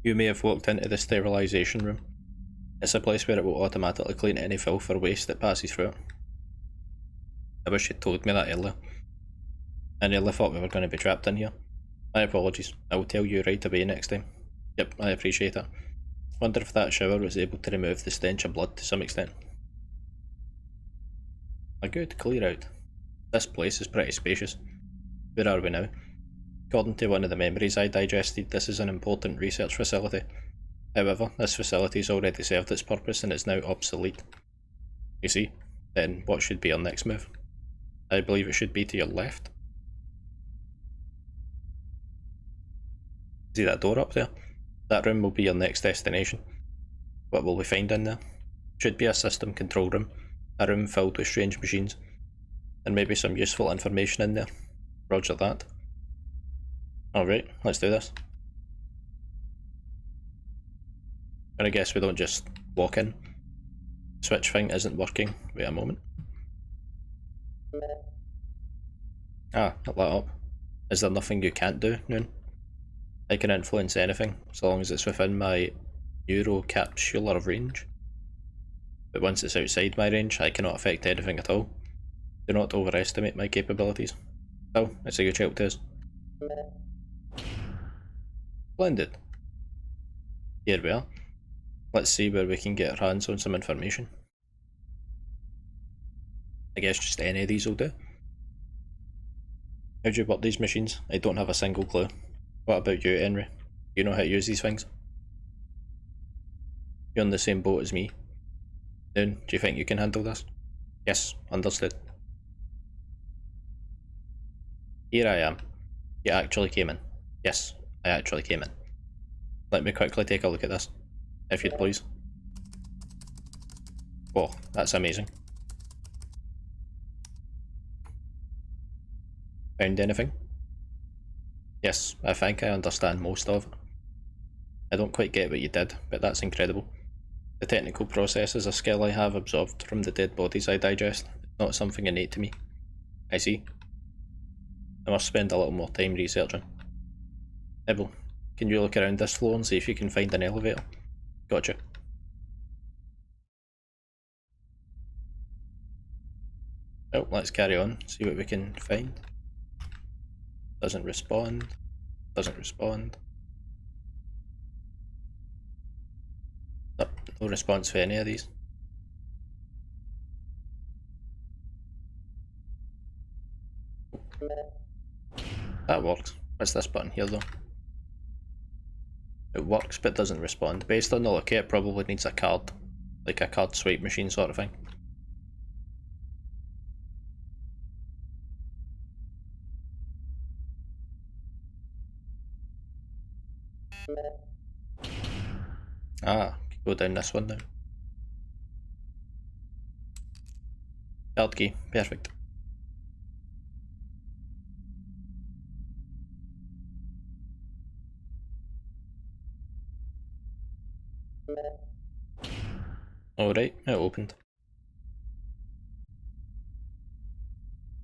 You may have walked into the sterilisation room. It's a place where it will automatically clean any filth or waste that passes through it. I wish you'd told me that earlier. I nearly thought we were going to be trapped in here. My apologies. I will tell you right away next time. Yep, I appreciate it. Wonder if that shower was able to remove the stench of blood to some extent. A good clear out. This place is pretty spacious. Where are we now? According to one of the memories I digested, this is an important research facility. However, this facility has already served its purpose and is now obsolete. You see? Then what should be our next move? I believe it should be to your left. See that door up there? That room will be your next destination. What will we find in there? Should be a system control room, a room filled with strange machines, and maybe some useful information in there. Roger that. Alright, let's do this. And I guess we don't just walk in. Switch thing isn't working. Wait a moment. Ah, it lit up. Is there nothing you can't do, Noon? I can influence anything, so long as it's within my neurocapsular range. But once it's outside my range, I cannot affect anything at all. Do not overestimate my capabilities. Oh, it's a good help to us. Splendid. Here we are. Let's see where we can get our hands on some information. I guess just any of these will do. How do you work these machines? I don't have a single clue. What about you, Henry? Do you know how to use these things? You're on the same boat as me. Noon, do you think you can handle this? Yes, understood. Here I am. You actually came in. Yes, I actually came in. Let me quickly take a look at this, if you'd please. Whoa, that's amazing. Found anything? Yes, I think I understand most of it. I don't quite get what you did, but that's incredible. The technical process is a skill I have absorbed from the dead bodies I digest. It's not something innate to me. I see. I must spend a little more time researching. Ibble, can you look around this floor and see if you can find an elevator? Gotcha. Well, let's carry on, see what we can find. Doesn't respond. Doesn't respond. Nope, no response for any of these. That works. What's this button here though? It works but doesn't respond. Based on the look, it probably needs a card. Like a card swipe machine sort of thing. Ah, go down this one now. Card key, perfect. Alright, it opened.